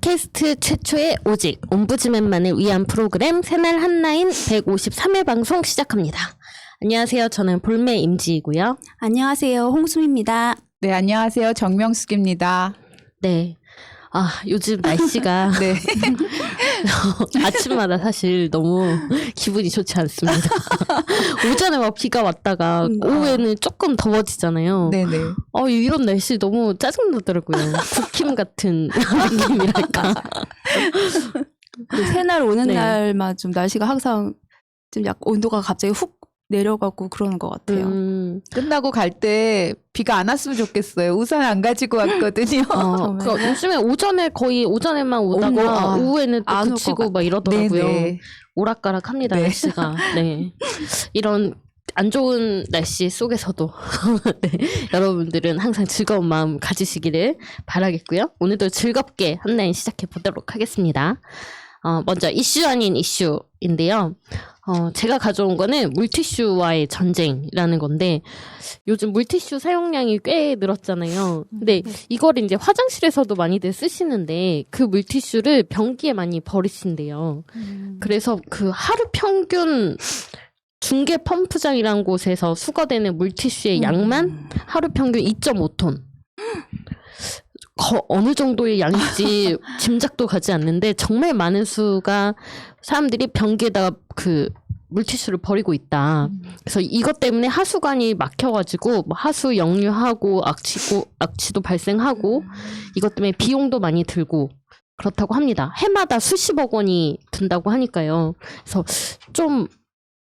팟캐스트 최초의 오직 옴부즈맨만을 위한 프로그램 새날 한라인 153회 방송 시작합니다. 안녕하세요. 저는 볼메 임지이고요. 안녕하세요. 홍수미입니다. 네, 안녕하세요. 정명숙입니다. 네. 요즘 날씨가 네. 아침마다 사실 너무 기분이 좋지 않습니다. 오전에 막 비가 왔다가 오후에는 조금 더워지잖아요. 네네. 이런 날씨 너무 짜증나더라고요. 국힘 같은 느낌이랄까. 새날 오는 네. 날만 좀 날씨가 항상 좀 약간 온도가 갑자기 훅 내려가고 그러는 것 같아요. 끝나고 갈 때 비가 안 왔으면 좋겠어요. 우산 안 가지고 왔거든요. 그러니까 요즘에 오전에만 오다가 오후에는 또 그치고 막 이러더라고요. 네네. 오락가락합니다. 네. 날씨가. 네. 이런 안 좋은 날씨 속에서도 네, 여러분들은 항상 즐거운 마음 가지시기를 바라겠고요. 오늘도 즐겁게 한라인 시작해 보도록 하겠습니다. 먼저 이슈 아닌 이슈인데요. 제가 가져온 거는 물티슈와의 전쟁이라는 건데, 요즘 물티슈 사용량이 꽤 늘었잖아요. 근데 이걸 이제 화장실에서도 많이들 쓰시는데, 그 물티슈를 변기에 많이 버리신대요. 그래서 그 하루 평균 중개 펌프장이라는 곳에서 수거되는 물티슈의 양만 하루 평균 2.5톤. 어느 정도의 양인지 짐작도 가지 않는데 정말 많은 수가 사람들이 변기에다가 그 물티슈를 버리고 있다. 그래서 이것 때문에 하수관이 막혀가지고 뭐 하수 역류하고 악취도 발생하고 이것 때문에 비용도 많이 들고 그렇다고 합니다. 해마다 수십억 원이 든다고 하니까요. 그래서 좀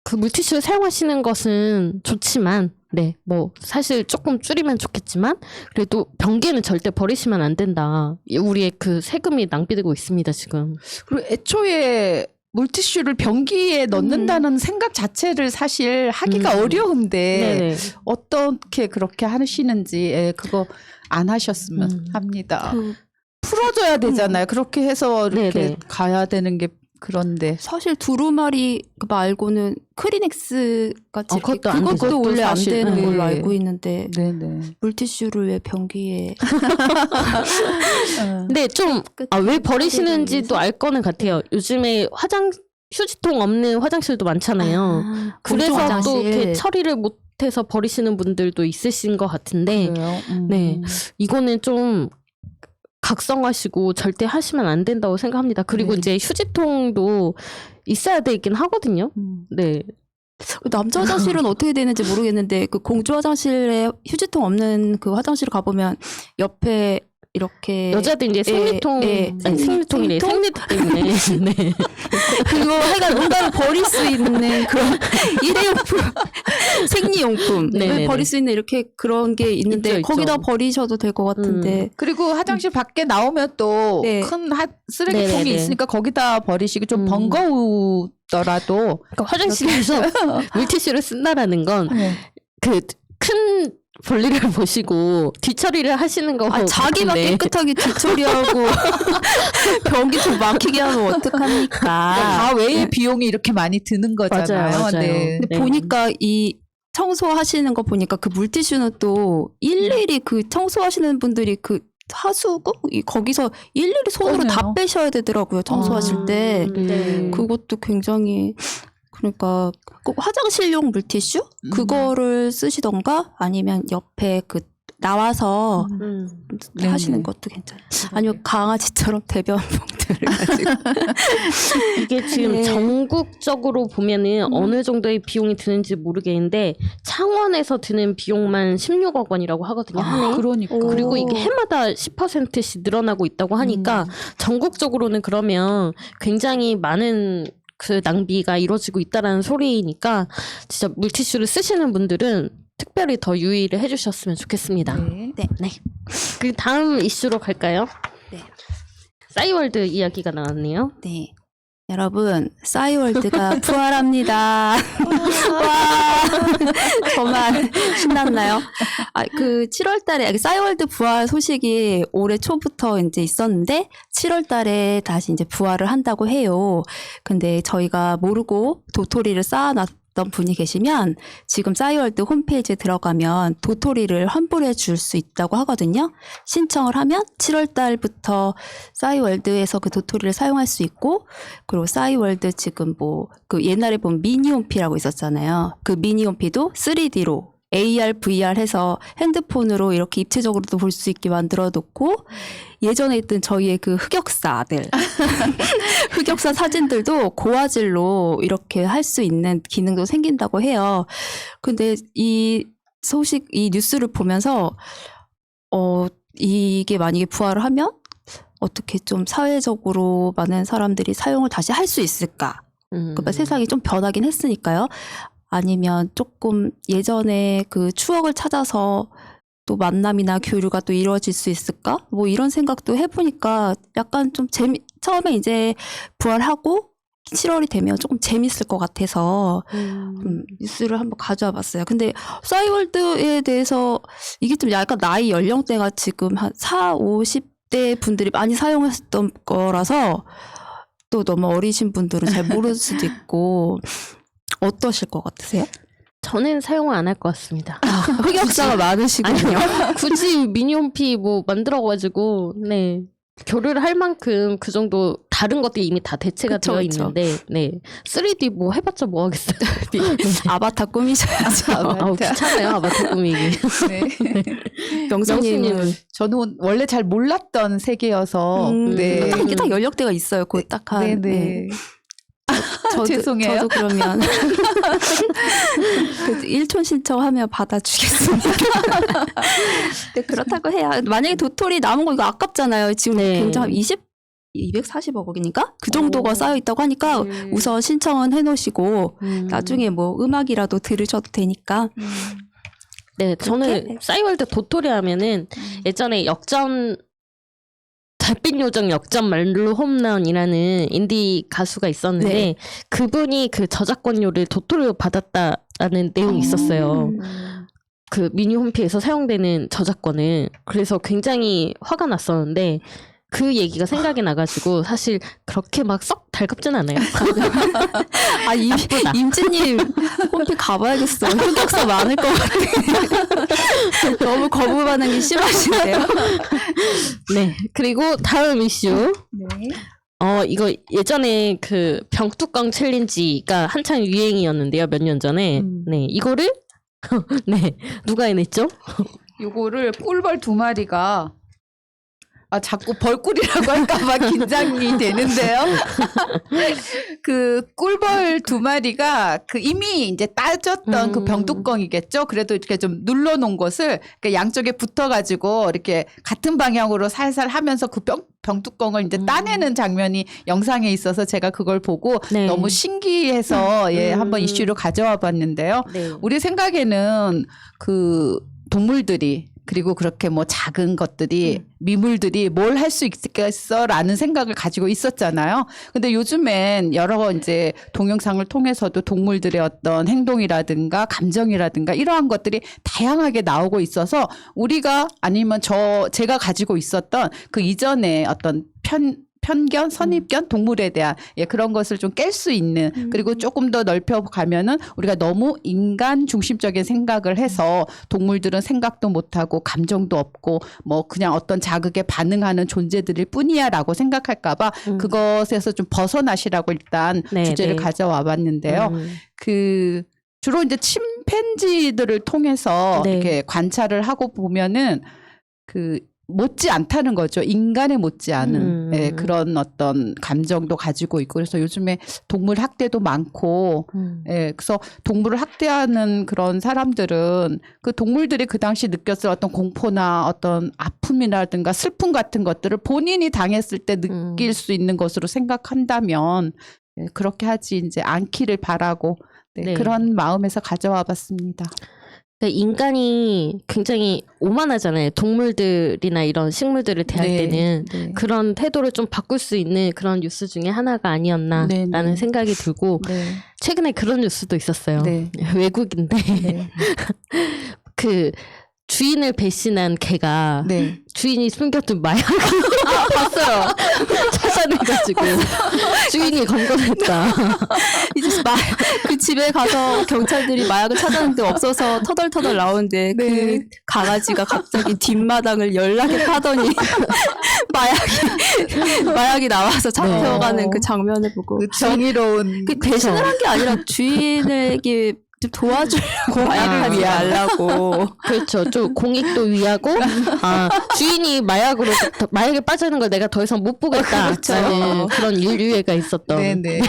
그 물티슈를 사용하시는 것은 좋지만 네, 뭐 사실 조금 줄이면 좋겠지만 그래도 변기에는 절대 버리시면 안 된다. 우리의 그 세금이 낭비되고 있습니다, 지금. 그리고 애초에 물티슈를 변기에 넣는다는 생각 자체를 사실 하기가 어려운데 네네. 어떻게 그렇게 하시는지 그거 안 하셨으면 합니다. 풀어줘야 되잖아요. 그렇게 해서 이렇게 네네. 가야 되는 게 그런데 사실 두루마리 말고는 크리넥스 같이 그것도 안 되죠. 그것도 원래 안 사실, 되는 네. 걸로 알고 있는데 네네. 물티슈를 왜 변기에 근데 좀 왜 버리시는지도 알 거는 같아요. 요즘에 휴지통 없는 화장실도 많잖아요. 그래서 공중 또 이렇게 화장실. 처리를 못해서 버리시는 분들도 있으신 것 같은데, 그래요? 네, 이거는 좀 각성하시고 절대 하시면 안 된다고 생각합니다. 그리고 네. 이제 휴지통도 있어야 되긴 하거든요. 네. 남자 화장실은 어떻게 되는지 모르겠는데 그 공주 화장실에 휴지통 없는 그 화장실 가보면 옆에 이렇게 여자들 이제 생리통, 아니 생리통이래. 생리통 때문에. 네. 그거 하여간 뭔가를 버릴 수 있는 그런 일회용품, 생리용품을 네네네. 버릴 수 있는 이렇게 그런 게 있는데 있죠. 거기다 버리셔도 될 것 같은데 그리고 화장실 밖에 나오면 또 네. 큰 쓰레기통이 네네네. 있으니까 거기다 버리시고 좀 번거우더라도 그러니까 화장실에서 물티슈를 쓴다라는 건 그 큰 볼일을 보시고 뒤처리를 하시는 거 자기만 같은데. 깨끗하게 뒤처리하고 변기 좀 막히게 하면 어떡합니까? 다 외의 비용이 이렇게 많이 드는 거잖아요. 맞아요. 네. 근데 보니까 이 청소하시는 거 보니까 그 물티슈는 또 일일이 그 청소하시는 분들이 그 하수구 거기서 일일이 손으로 다 그러네요. 빼셔야 되더라고요. 청소하실 때. 네. 그것도 굉장히 그러니까 꼭 화장실용 물티슈 그거를 쓰시던가 아니면 옆에 그 나와서 네네. 하시는 것도 괜찮아요. 아니면 강아지처럼 대변봉투를 가지고 이게 지금 네. 전국적으로 보면은 어느 정도의 비용이 드는지 모르겠는데 창원에서 드는 비용만 16억 원이라고 하거든요. 한 해. 그러니까. 그리고 이게 해마다 10%씩 늘어나고 있다고 하니까 전국적으로는 그러면 굉장히 많은 그 낭비가 이루어지고 있다라는 소리니까 진짜 물티슈를 쓰시는 분들은 특별히 더 유의를 해주셨으면 좋겠습니다. 네. 네. 그 다음 이슈로 갈까요? 네. 싸이월드 이야기가 나왔네요. 네. 여러분, 싸이월드가 부활합니다. 와, 저만 신났나요? 그 7월 달에, 싸이월드 부활 소식이 올해 초부터 이제 있었는데, 7월 달에 다시 이제 부활을 한다고 해요. 근데 저희가 모르고 도토리를 쌓아놨 분이 계시면 지금 싸이월드 홈페이지에 들어가면 도토리를 환불해 줄 수 있다고 하거든요. 신청을 하면 7월 달부터 싸이월드에서 그 도토리를 사용할 수 있고, 그리고 싸이월드 지금 뭐 그 옛날에 보면 미니홈피라고 있었잖아요. 그 미니홈피도 3D로 AR, VR 해서 핸드폰으로 이렇게 입체적으로도 볼 수 있게 만들어 놓고, 예전에 있던 저희의 그 흑역사들 흑역사 사진들도 고화질로 이렇게 할 수 있는 기능도 생긴다고 해요. 근데 이 소식, 이 뉴스를 보면서 이게 만약에 부활을 하면 어떻게 좀 사회적으로 많은 사람들이 사용을 다시 할 수 있을까? 그러니까 세상이 좀 변하긴 했으니까요. 아니면 조금 예전에 그 추억을 찾아서 또 만남이나 교류가 또 이루어질 수 있을까? 뭐 이런 생각도 해보니까 약간 좀 처음에 이제 부활하고 7월이 되면 조금 재밌을 것 같아서 뉴스를 한번 가져와 봤어요. 근데 싸이월드에 대해서 이게 좀 약간 나이 연령대가 지금 한 40, 50대 분들이 많이 사용했던 거라서 또 너무 어리신 분들은 잘 모를 수도 있고 어떠실 것 같으세요? 저는 사용을 안 할 것 같습니다. 흑역사가 많으시군요. 굳이 미니홈피 뭐 만들어가지고 네 교류를 할 만큼 그 정도 다른 것들이 이미 다 대체가 그쵸, 되어 그쵸. 있는데 네 3D 뭐 해봤자 뭐 하겠어요. 아바타 꾸미셔야죠. 아우 귀찮아요 아바타 꾸미기. 네. 명수님은 저는 원래 잘 몰랐던 세계여서 네. 딱 연령대가 있어요. 그 딱 한. 네네. 네. 죄송해요. 저도 그러면 그 일촌 신청하면 받아주겠습니다. 네, 그렇다고 해야 만약에 도토리 남은 거 이거 아깝잖아요. 지금 네. 굉장히 240억 원인가? 그 정도가 쌓여 있다고 하니까 우선 신청은 해놓으시고 나중에 뭐 음악이라도 들으셔도 되니까. 네 저는 그렇게? 싸이월드 도토리 하면은 예전에 역전 달빛 요정 역전 말루 홈런이라는 인디 가수가 있었는데 네. 그분이 그 저작권료를 도토리로 받았다라는 내용이 있었어요. 그 미니 홈피에서 사용되는 저작권을. 그래서 굉장히 화가 났었는데 그 얘기가 생각이 나가지고 사실 그렇게 막 썩 달갑진 않아요. 아, 임지님 홈피 가봐야겠어. 흑역사 많을 것 같아. 너무 거부 반응이 심하신데요. 네. 그리고 다음 이슈. 네. 이거 예전에 그 병뚜껑 챌린지가 한창 유행이었는데요. 몇 년 전에. 네. 이거를 네. 누가 해냈죠? 요거를 꿀벌 2마리가 자꾸 벌꿀이라고 할까봐 긴장이 되는데요. 그 꿀벌 2마리가 그 이미 이제 따졌던 그 병뚜껑이겠죠. 그래도 이렇게 좀 눌러놓은 것을 양쪽에 붙어가지고 이렇게 같은 방향으로 살살 하면서 그 병뚜껑을 이제 따내는 장면이 영상에 있어서 제가 그걸 보고 네. 너무 신기해서 한번 이슈로 가져와 봤는데요. 네. 우리 생각에는 그 동물들이 그리고 그렇게 뭐 작은 것들이 미물들이 뭘 할 수 있겠어라는 생각을 가지고 있었잖아요. 근데 요즘엔 여러 이제 동영상을 통해서도 동물들의 어떤 행동이라든가 감정이라든가 이러한 것들이 다양하게 나오고 있어서 우리가 아니면 제가 가지고 있었던 그 이전에 어떤 편견, 선입견, 동물에 대한 그런 것을 좀 깰 수 있는 그리고 조금 더 넓혀가면은 우리가 너무 인간 중심적인 생각을 해서 동물들은 생각도 못하고 감정도 없고 뭐 그냥 어떤 자극에 반응하는 존재들일 뿐이야라고 생각할까봐 그것에서 좀 벗어나시라고 일단 네, 주제를 네. 가져와 봤는데요. 그 주로 이제 침팬지들을 통해서 네. 이렇게 관찰을 하고 보면은 그 못지 않다는 거죠. 인간에 못지 않은 그런 어떤 감정도 가지고 있고 그래서 요즘에 동물 학대도 많고 그래서 동물을 학대하는 그런 사람들은 그 동물들이 그 당시 느꼈을 어떤 공포나 어떤 아픔이라든가 슬픔 같은 것들을 본인이 당했을 때 느낄 수 있는 것으로 생각한다면 그렇게 하지 이제 않기를 바라고 네. 그런 마음에서 가져와 봤습니다. 인간이 굉장히 오만하잖아요. 동물들이나 이런 식물들을 대할 네, 때는 네. 그런 태도를 좀 바꿀 수 있는 그런 뉴스 중에 하나가 아니었나라는 네, 네. 생각이 들고 네. 최근에 그런 뉴스도 있었어요. 네. 외국인데 네. 그 주인을 배신한 개가 네. 주인이 숨겨둔 마약을 봤어요. 찾아내가지고 주인이 검거했다. 이제 그 집에 가서 경찰들이 마약을 찾았는데 없어서 터덜터덜 나오는데 네. 그 강아지가 갑자기 뒷마당을 열나게 파더니 마약이 나와서 잡혀가는 그 장면을 보고 그 정의로운 그 배신을 한 게 아니라 주인에게 좀 도와주려고 마약을 하지 말라고. 그렇죠. 좀 공익도 위하고 주인이 마약에 빠지는 걸 내가 더 이상 못 보겠다. 그렇죠. 그런 인류애가 있었던 네네.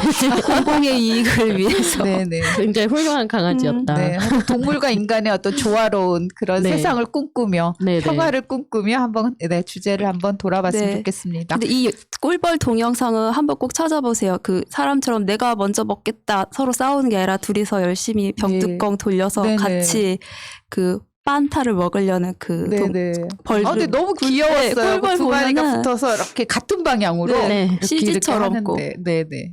공공의 이익을 위해서. 네네. 굉장히 훌륭한 강아지였다. 네. 동물과 인간의 어떤 조화로운 그런 네. 세상을 꿈꾸며 네네. 평화를 꿈꾸며 한번 주제를 한번 돌아봤으면 네. 좋겠습니다. 근데 이 꿀벌 동영상은 한번 꼭 찾아보세요. 그 사람처럼 내가 먼저 먹겠다 서로 싸우는 게 아니라 둘이서 열심히 병뚜껑 돌려서 네네. 같이 그 판타를 먹으려는 그 네네. 벌. 근데 너무 귀여웠어요. 꿀벌 두 마리가 보면은 붙어서 이렇게 같은 방향으로 네. 이렇게 CG처럼 이렇게 하는데. 네네.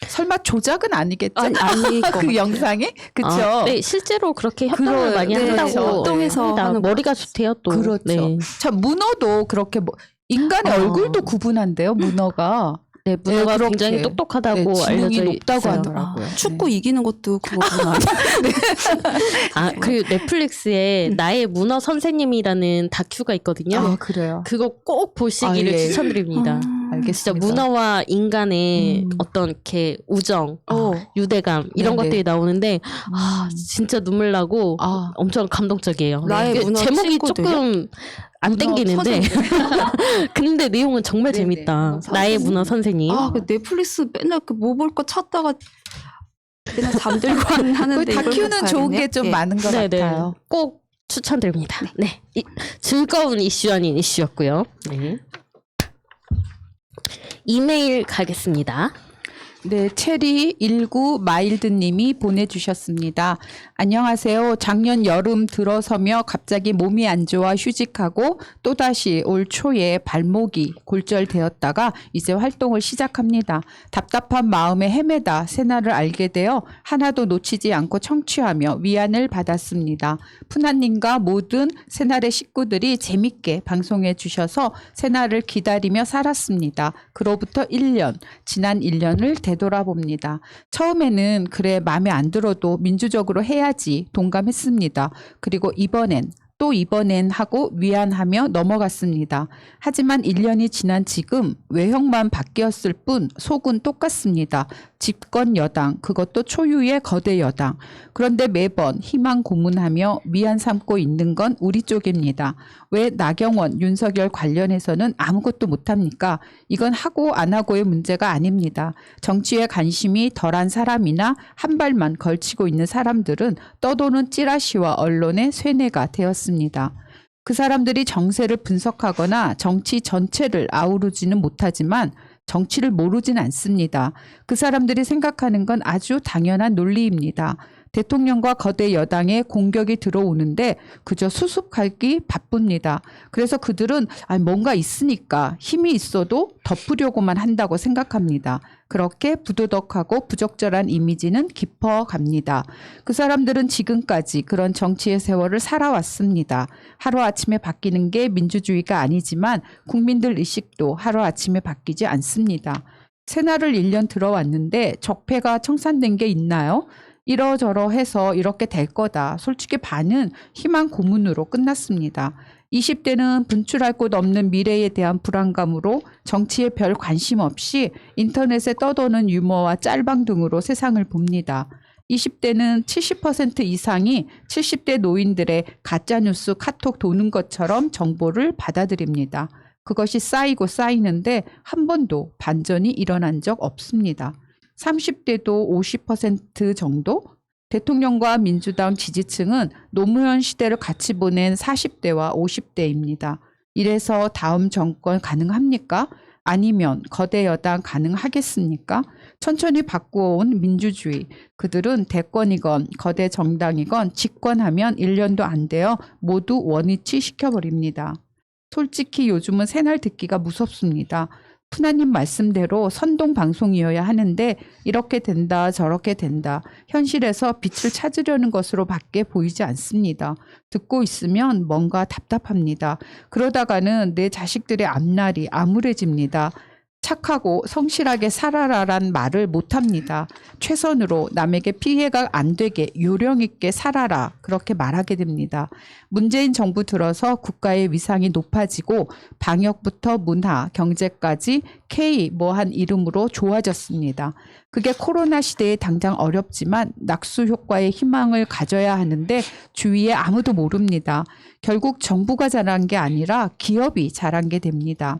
설마 조작은 아니겠죠? 아니 그 영상이? 그쵸? 네, 실제로 그렇게 협동을 많이 네, 한다고 협동해서 합니다. 하는 머리가 좋대요 또. 그렇죠. 네. 참 문어도 그렇게 인간의 얼굴도 구분한대요. 문어가. 네, 문어가 그렇게. 굉장히 똑똑하다고 지능이 알려져 높다고 있어요. 하더라고요. 축구 이기는 것도 그거구나. 그 넷플릭스에 나의 문어 선생님이라는 다큐가 있거든요. 그래요. 그거 꼭 보시기를 예. 추천드립니다. 진짜 알겠습니다. 문어와 인간의 어떤 이렇게 우정, 유대감 이런 네네. 것들이 나오는데 진짜 눈물 나고 엄청 감동적이에요. 나의 이게 문어 제목이 친구들이요? 조금 안 땡기는데 근데 내용은 정말 네네. 재밌다. 나의 문어 선생님. 그 넷플릭스 맨날 그 뭐 볼 거 찾다가 그냥 잠들고 그 하는데 다큐는 좋은 게 좀 많은 것 네네. 같아요. 꼭 추천드립니다. 네. 즐거운 이슈 아닌 이슈였고요. 네. 이메일 가겠습니다. 네, 체리19 마일드님이 보내주셨습니다. 안녕하세요. 작년 여름 들어서며 갑자기 몸이 안 좋아 휴직하고 또다시 올 초에 발목이 골절되었다가 이제 활동을 시작합니다. 답답한 마음에 헤매다 새날을 알게 되어 하나도 놓치지 않고 청취하며 위안을 받았습니다. 푸나님과 모든 새날의 식구들이 재밌게 방송해 주셔서 새날을 기다리며 살았습니다. 그로부터 1년, 지난 1년을 되돌아봅니다. 처음에는 그래 마음에 안 들어도 민주적으로 해야지 동감했습니다. 그리고 이번엔 하고 위안하며 넘어갔습니다. 하지만 1년이 지난 지금 외형만 바뀌었을 뿐 속은 똑같습니다. 집권 여당, 그것도 초유의 거대 여당. 그런데 매번 희망 고문하며 위안 삼고 있는 건 우리 쪽입니다. 왜 나경원, 윤석열 관련해서는 아무것도 못합니까? 이건 하고 안 하고의 문제가 아닙니다. 정치에 관심이 덜한 사람이나 한 발만 걸치고 있는 사람들은 떠도는 찌라시와 언론의 쇠뇌가 되었습니다. 그 사람들이 정세를 분석하거나 정치 전체를 아우르지는 못하지만 정치를 모르진 않습니다. 그 사람들이 생각하는 건 아주 당연한 논리입니다. 대통령과 거대 여당의 공격이 들어오는데 그저 수습하기 바쁩니다. 그래서 그들은 뭔가 있으니까 힘이 있어도 덮으려고만 한다고 생각합니다. 그렇게 부도덕하고 부적절한 이미지는 깊어갑니다. 그 사람들은 지금까지 그런 정치의 세월을 살아왔습니다. 하루아침에 바뀌는 게 민주주의가 아니지만 국민들 의식도 하루아침에 바뀌지 않습니다. 새날을 1년 들어왔는데 적폐가 청산된 게 있나요? 이러저러 해서 이렇게 될 거다. 솔직히 반은 희망 고문으로 끝났습니다. 20대는 분출할 곳 없는 미래에 대한 불안감으로 정치에 별 관심 없이 인터넷에 떠도는 유머와 짤방 등으로 세상을 봅니다. 20대는 70% 이상이 70대 노인들의 가짜뉴스 카톡 도는 것처럼 정보를 받아들입니다. 그것이 쌓이고 쌓이는데 한 번도 반전이 일어난 적 없습니다. 30대도 50% 정도? 대통령과 민주당 지지층은 노무현 시대를 같이 보낸 40대와 50대입니다. 이래서 다음 정권 가능합니까? 아니면 거대 여당 가능하겠습니까? 천천히 바꾸어온 민주주의. 그들은 대권이건 거대 정당이건 집권하면 1년도 안 되어 모두 원위치 시켜버립니다. 솔직히 요즘은 새날 듣기가 무섭습니다. 푸나님 말씀대로 선동 방송이어야 하는데 이렇게 된다 저렇게 된다 현실에서 빛을 찾으려는 것으로 밖에 보이지 않습니다. 듣고 있으면 뭔가 답답합니다. 그러다가는 내 자식들의 앞날이 암울해집니다. 착하고 성실하게 살아라란 말을 못합니다. 최선으로 남에게 피해가 안 되게 요령 있게 살아라 그렇게 말하게 됩니다. 문재인 정부 들어서 국가의 위상이 높아지고 방역부터 문화, 경제까지 K 뭐한 이름으로 좋아졌습니다. 그게 코로나 시대에 당장 어렵지만 낙수 효과의 희망을 가져야 하는데 주위에 아무도 모릅니다. 결국 정부가 잘한 게 아니라 기업이 잘한 게 됩니다.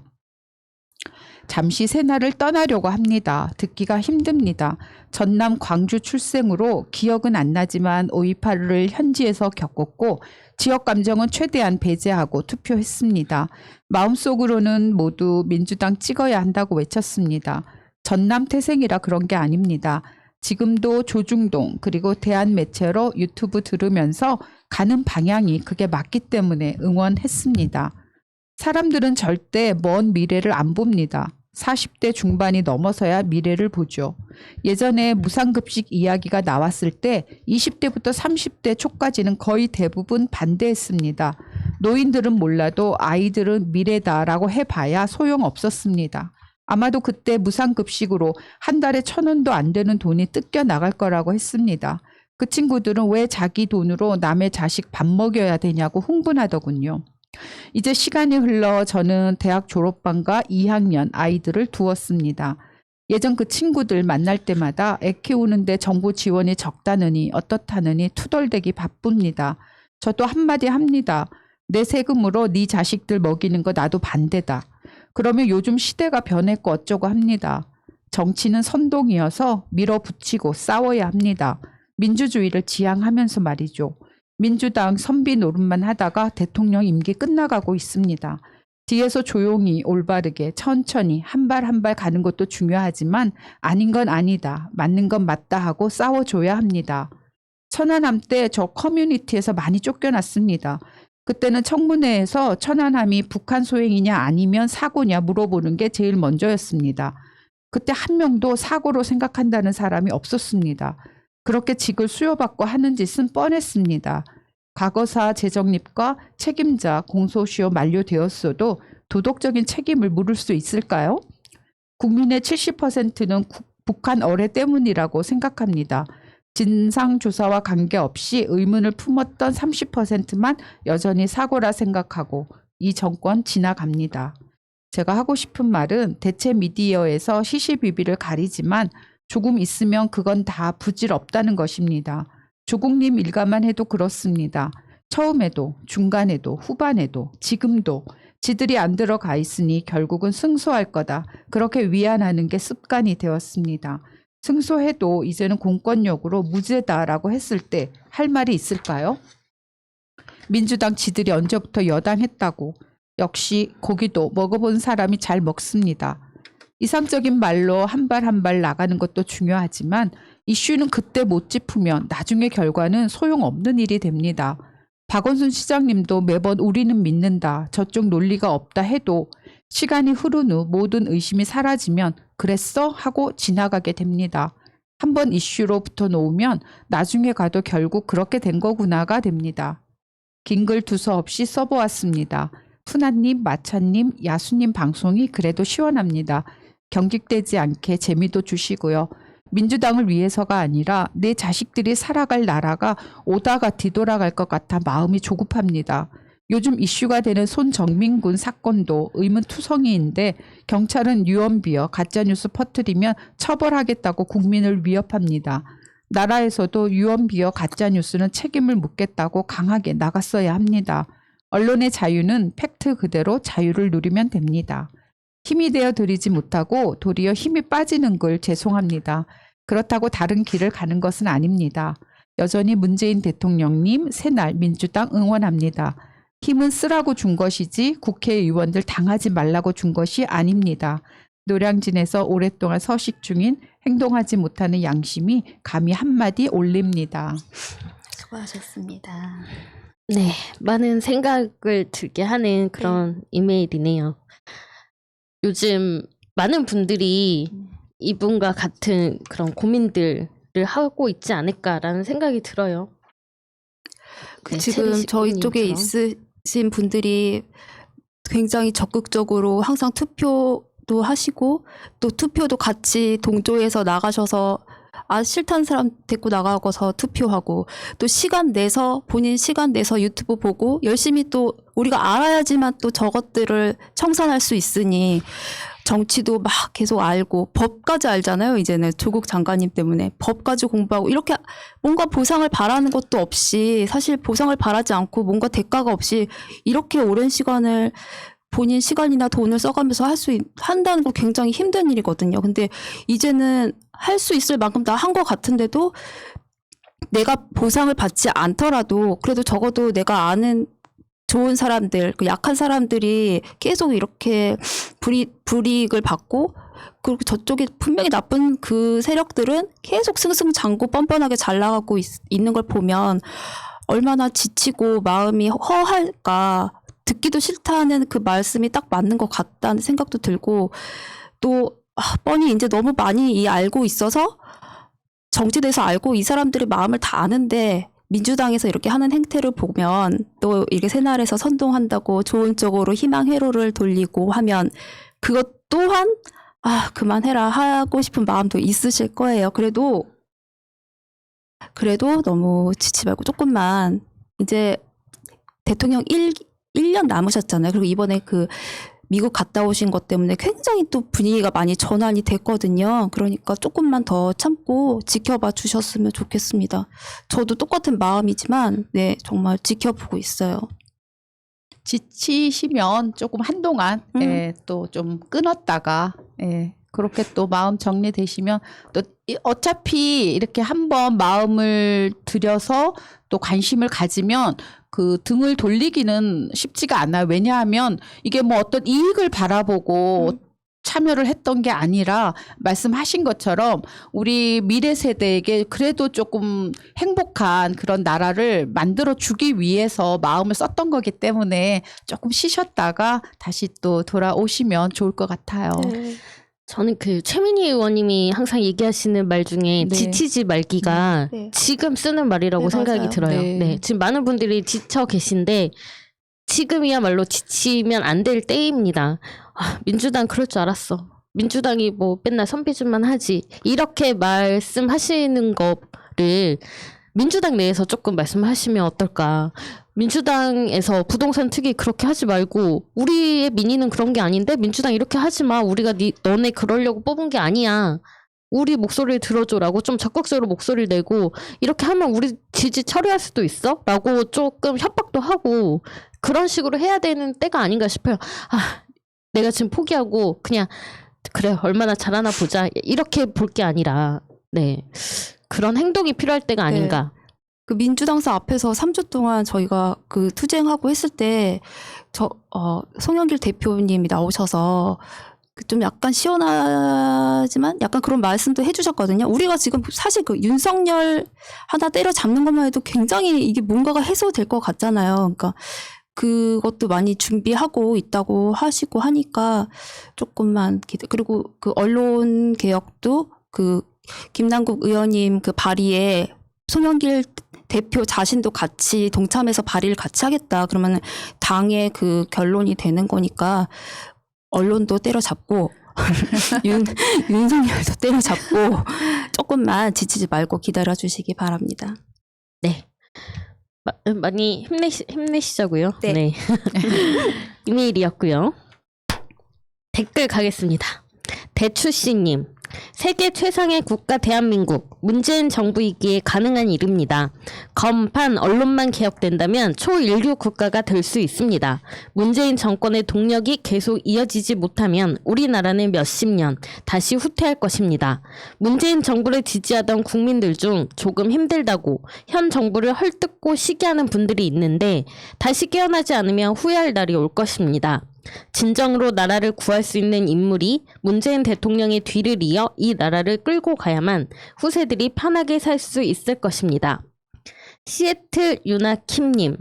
잠시 새날을 떠나려고 합니다. 듣기가 힘듭니다. 전남 광주 출생으로 기억은 안 나지만 5.18을 현지에서 겪었고 지역 감정은 최대한 배제하고 투표했습니다. 마음속으로는 모두 민주당 찍어야 한다고 외쳤습니다. 전남 태생이라 그런 게 아닙니다. 지금도 조중동 그리고 대한매체로 유튜브 들으면서 가는 방향이 그게 맞기 때문에 응원했습니다. 사람들은 절대 먼 미래를 안 봅니다. 40대 중반이 넘어서야 미래를 보죠. 예전에 무상급식 이야기가 나왔을 때 20대부터 30대 초까지는 거의 대부분 반대했습니다. 노인들은 몰라도 아이들은 미래다라고 해봐야 소용없었습니다. 아마도 그때 무상급식으로 한 달에 1,000원도 안 되는 돈이 뜯겨 나갈 거라고 했습니다. 그 친구들은 왜 자기 돈으로 남의 자식 밥 먹여야 되냐고 흥분하더군요. 이제 시간이 흘러 저는 대학 졸업반과 2학년 아이들을 두었습니다. 예전 그 친구들 만날 때마다 애 키우는데 정부 지원이 적다느니 어떻다느니 투덜대기 바쁩니다. 저도 한마디 합니다. 내 세금으로 네 자식들 먹이는 거 나도 반대다. 그러면 요즘 시대가 변했고 어쩌고 합니다. 정치는 선동이어서 밀어붙이고 싸워야 합니다. 민주주의를 지향하면서 말이죠. 민주당 선비 노릇만 하다가 대통령 임기 끝나가고 있습니다. 뒤에서 조용히 올바르게 천천히 한 발 한 발 가는 것도 중요하지만 아닌 건 아니다. 맞는 건 맞다 하고 싸워줘야 합니다. 천안함 때 저 커뮤니티에서 많이 쫓겨났습니다. 그때는 청문회에서 천안함이 북한 소행이냐 아니면 사고냐 물어보는 게 제일 먼저였습니다. 그때 한 명도 사고로 생각한다는 사람이 없었습니다. 그렇게 직을 수여받고 하는 짓은 뻔했습니다. 과거사 재정립과 책임자 공소시효 만료되었어도 도덕적인 책임을 물을 수 있을까요? 국민의 70%는 북한 어뢰 때문이라고 생각합니다. 진상조사와 관계없이 의문을 품었던 30%만 여전히 사고라 생각하고 이 정권 지나갑니다. 제가 하고 싶은 말은 대체 미디어에서 시시비비를 가리지만 조금 있으면 그건 다 부질없다는 것입니다. 조국님 일가만 해도 그렇습니다. 처음에도 중간에도 후반에도 지금도 지들이 안 들어가 있으니 결국은 승소할 거다. 그렇게 위안하는 게 습관이 되었습니다. 승소해도 이제는 공권력으로 무죄다라고 했을 때 할 말이 있을까요? 민주당 지들이 언제부터 여당했다고. 역시 고기도 먹어본 사람이 잘 먹습니다. 이상적인 말로 한 발 한 발 나가는 것도 중요하지만 이슈는 그때 못 짚으면 나중에 결과는 소용없는 일이 됩니다. 박원순 시장님도 매번 우리는 믿는다, 저쪽 논리가 없다 해도 시간이 흐른 후 모든 의심이 사라지면 그랬어? 하고 지나가게 됩니다. 한번 이슈로 붙어놓으면 나중에 가도 결국 그렇게 된 거구나가 됩니다. 긴 글 두서없이 써보았습니다. 푸나님, 마차님, 야수님 방송이 그래도 시원합니다. 경직되지 않게 재미도 주시고요. 민주당을 위해서가 아니라 내 자식들이 살아갈 나라가 오다가 뒤돌아갈 것 같아 마음이 조급합니다. 요즘 이슈가 되는 손정민군 사건도 의문투성이인데 경찰은 유언비어 가짜뉴스 퍼뜨리면 처벌하겠다고 국민을 위협합니다. 나라에서도 유언비어 가짜뉴스는 책임을 묻겠다고 강하게 나갔어야 합니다. 언론의 자유는 팩트 그대로 자유를 누리면 됩니다. 힘이 되어 드리지 못하고 도리어 힘이 빠지는 걸 죄송합니다. 그렇다고 다른 길을 가는 것은 아닙니다. 여전히 문재인 대통령님 새날 민주당 응원합니다. 힘은 쓰라고 준 것이지 국회의원들 당하지 말라고 준 것이 아닙니다. 노량진에서 오랫동안 서식 중인 행동하지 못하는 양심이 감히 한마디 올립니다. 수고하셨습니다. 네, 많은 생각을 들게 하는 그런 이메일이네요. 요즘 많은 분들이 이분과 같은 그런 고민들을 하고 있지 않을까라는 생각이 들어요. 네, 지금 체리 저희 쪽에 식구님처럼. 있으신 분들이 굉장히 적극적으로 항상 투표도 하시고 또 투표도 같이 동조해서 나가셔서 싫다는 사람 데리고 나가고서 투표하고 또 시간 내서 본인 시간 내서 유튜브 보고 열심히 또 우리가 알아야지만 또 저것들을 청산할 수 있으니 정치도 막 계속 알고 법까지 알잖아요. 이제는 조국 장관님 때문에 법까지 공부하고 이렇게 뭔가 보상을 바라는 것도 없이 사실 보상을 바라지 않고 뭔가 대가가 없이 이렇게 오랜 시간을 본인 시간이나 돈을 써가면서 한다는 거 굉장히 힘든 일이거든요. 근데 이제는 할 수 있을 만큼 다 한 것 같은데도 내가 보상을 받지 않더라도 그래도 적어도 내가 아는 좋은 사람들, 그 약한 사람들이 계속 이렇게 불이익을 받고 그리고 저쪽에 분명히 나쁜 그 세력들은 계속 승승장구 뻔뻔하게 잘 나가고 있는 걸 보면 얼마나 지치고 마음이 허할까. 듣기도 싫다는 그 말씀이 딱 맞는 것 같다는 생각도 들고 또 뻔히 이제 너무 많이 알고 있어서 정치대에서 알고 이 사람들의 마음을 다 아는데 민주당에서 이렇게 하는 행태를 보면 또 이게 새날에서 선동한다고 좋은 쪽으로 희망 회로를 돌리고 하면 그것 또한 그만해라 하고 싶은 마음도 있으실 거예요. 그래도 너무 지치 말고 조금만 이제 대통령 1년 남으셨잖아요. 그리고 이번에 그 미국 갔다 오신 것 때문에 굉장히 또 분위기가 많이 전환이 됐거든요. 그러니까 조금만 더 참고 지켜봐 주셨으면 좋겠습니다. 저도 똑같은 마음이지만 네, 정말 지켜보고 있어요. 지치시면 조금 한동안 또 좀 끊었다가 그렇게 또 마음 정리되시면 또 어차피 이렇게 한번 마음을 들여서 또 관심을 가지면 그 등을 돌리기는 쉽지가 않아요. 왜냐하면 이게 뭐 어떤 이익을 바라보고 참여를 했던 게 아니라 말씀하신 것처럼 우리 미래 세대에게 그래도 조금 행복한 그런 나라를 만들어 주기 위해서 마음을 썼던 거기 때문에 조금 쉬셨다가 다시 또 돌아오시면 좋을 것 같아요. 네. 저는 그 최민희 의원님이 항상 얘기하시는 말 중에 지치지 말기가 지금 쓰는 말이라고 생각이 맞아요. 들어요. 네. 지금 많은 분들이 지쳐 계신데 지금이야말로 지치면 안 될 때입니다. 민주당 그럴 줄 알았어. 민주당이 뭐 맨날 선비준만 하지. 이렇게 말씀하시는 거를 민주당 내에서 조금 말씀하시면 어떨까. 민주당에서 부동산 특위 그렇게 하지 말고 우리의 민의는 그런 게 아닌데 민주당 이렇게 하지 마. 우리가 너네 그러려고 뽑은 게 아니야. 우리 목소리를 들어줘라고 좀 적극적으로 목소리를 내고 이렇게 하면 우리 지지 처리할 수도 있어? 라고 조금 협박도 하고 그런 식으로 해야 되는 때가 아닌가 싶어요. 내가 지금 포기하고 그냥 그래 얼마나 잘하나 보자 이렇게 볼 게 아니라 네 그런 행동이 필요할 때가 아닌가. 그 민주당사 앞에서 3주 동안 저희가 그 투쟁하고 했을 때 송영길 대표님이 나오셔서 좀 약간 시원하지만 약간 그런 말씀도 해주셨거든요. 우리가 지금 사실 그 윤석열 하나 때려잡는 것만 해도 굉장히 이게 뭔가가 해소될 것 같잖아요. 그러니까 그것도 많이 준비하고 있다고 하시고 하니까 조금만 그리고 그 언론 개혁도 그 김남국 의원님 그 발의에 송영길 대표 자신도 같이 동참해서 발의를 같이 하겠다. 그러면 당의 그 결론이 되는 거니까 언론도 때려잡고 윤석열도 때려잡고 조금만 지치지 말고 기다려 주시기 바랍니다. 네. 많이 힘내시자고요. 네. 네. 이메일이었고요. 댓글 가겠습니다. 대추씨님. 세계 최상의 국가 대한민국 문재인 정부이기에 가능한 일입니다. 검판 언론만 개혁된다면 초일류 국가가 될 수 있습니다. 문재인 정권의 동력이 계속 이어지지 못하면 우리나라는 몇십 년 다시 후퇴할 것입니다. 문재인 정부를 지지하던 국민들 중 조금 힘들다고 현 정부를 헐뜯고 시기하는 분들이 있는데 다시 깨어나지 않으면 후회할 날이 올 것입니다. 진정으로 나라를 구할 수 있는 인물이 문재인 대통령의 뒤를 이어 이 나라를 끌고 가야만 후세들이 편하게 살 수 있을 것입니다. 시애틀 유나킴님.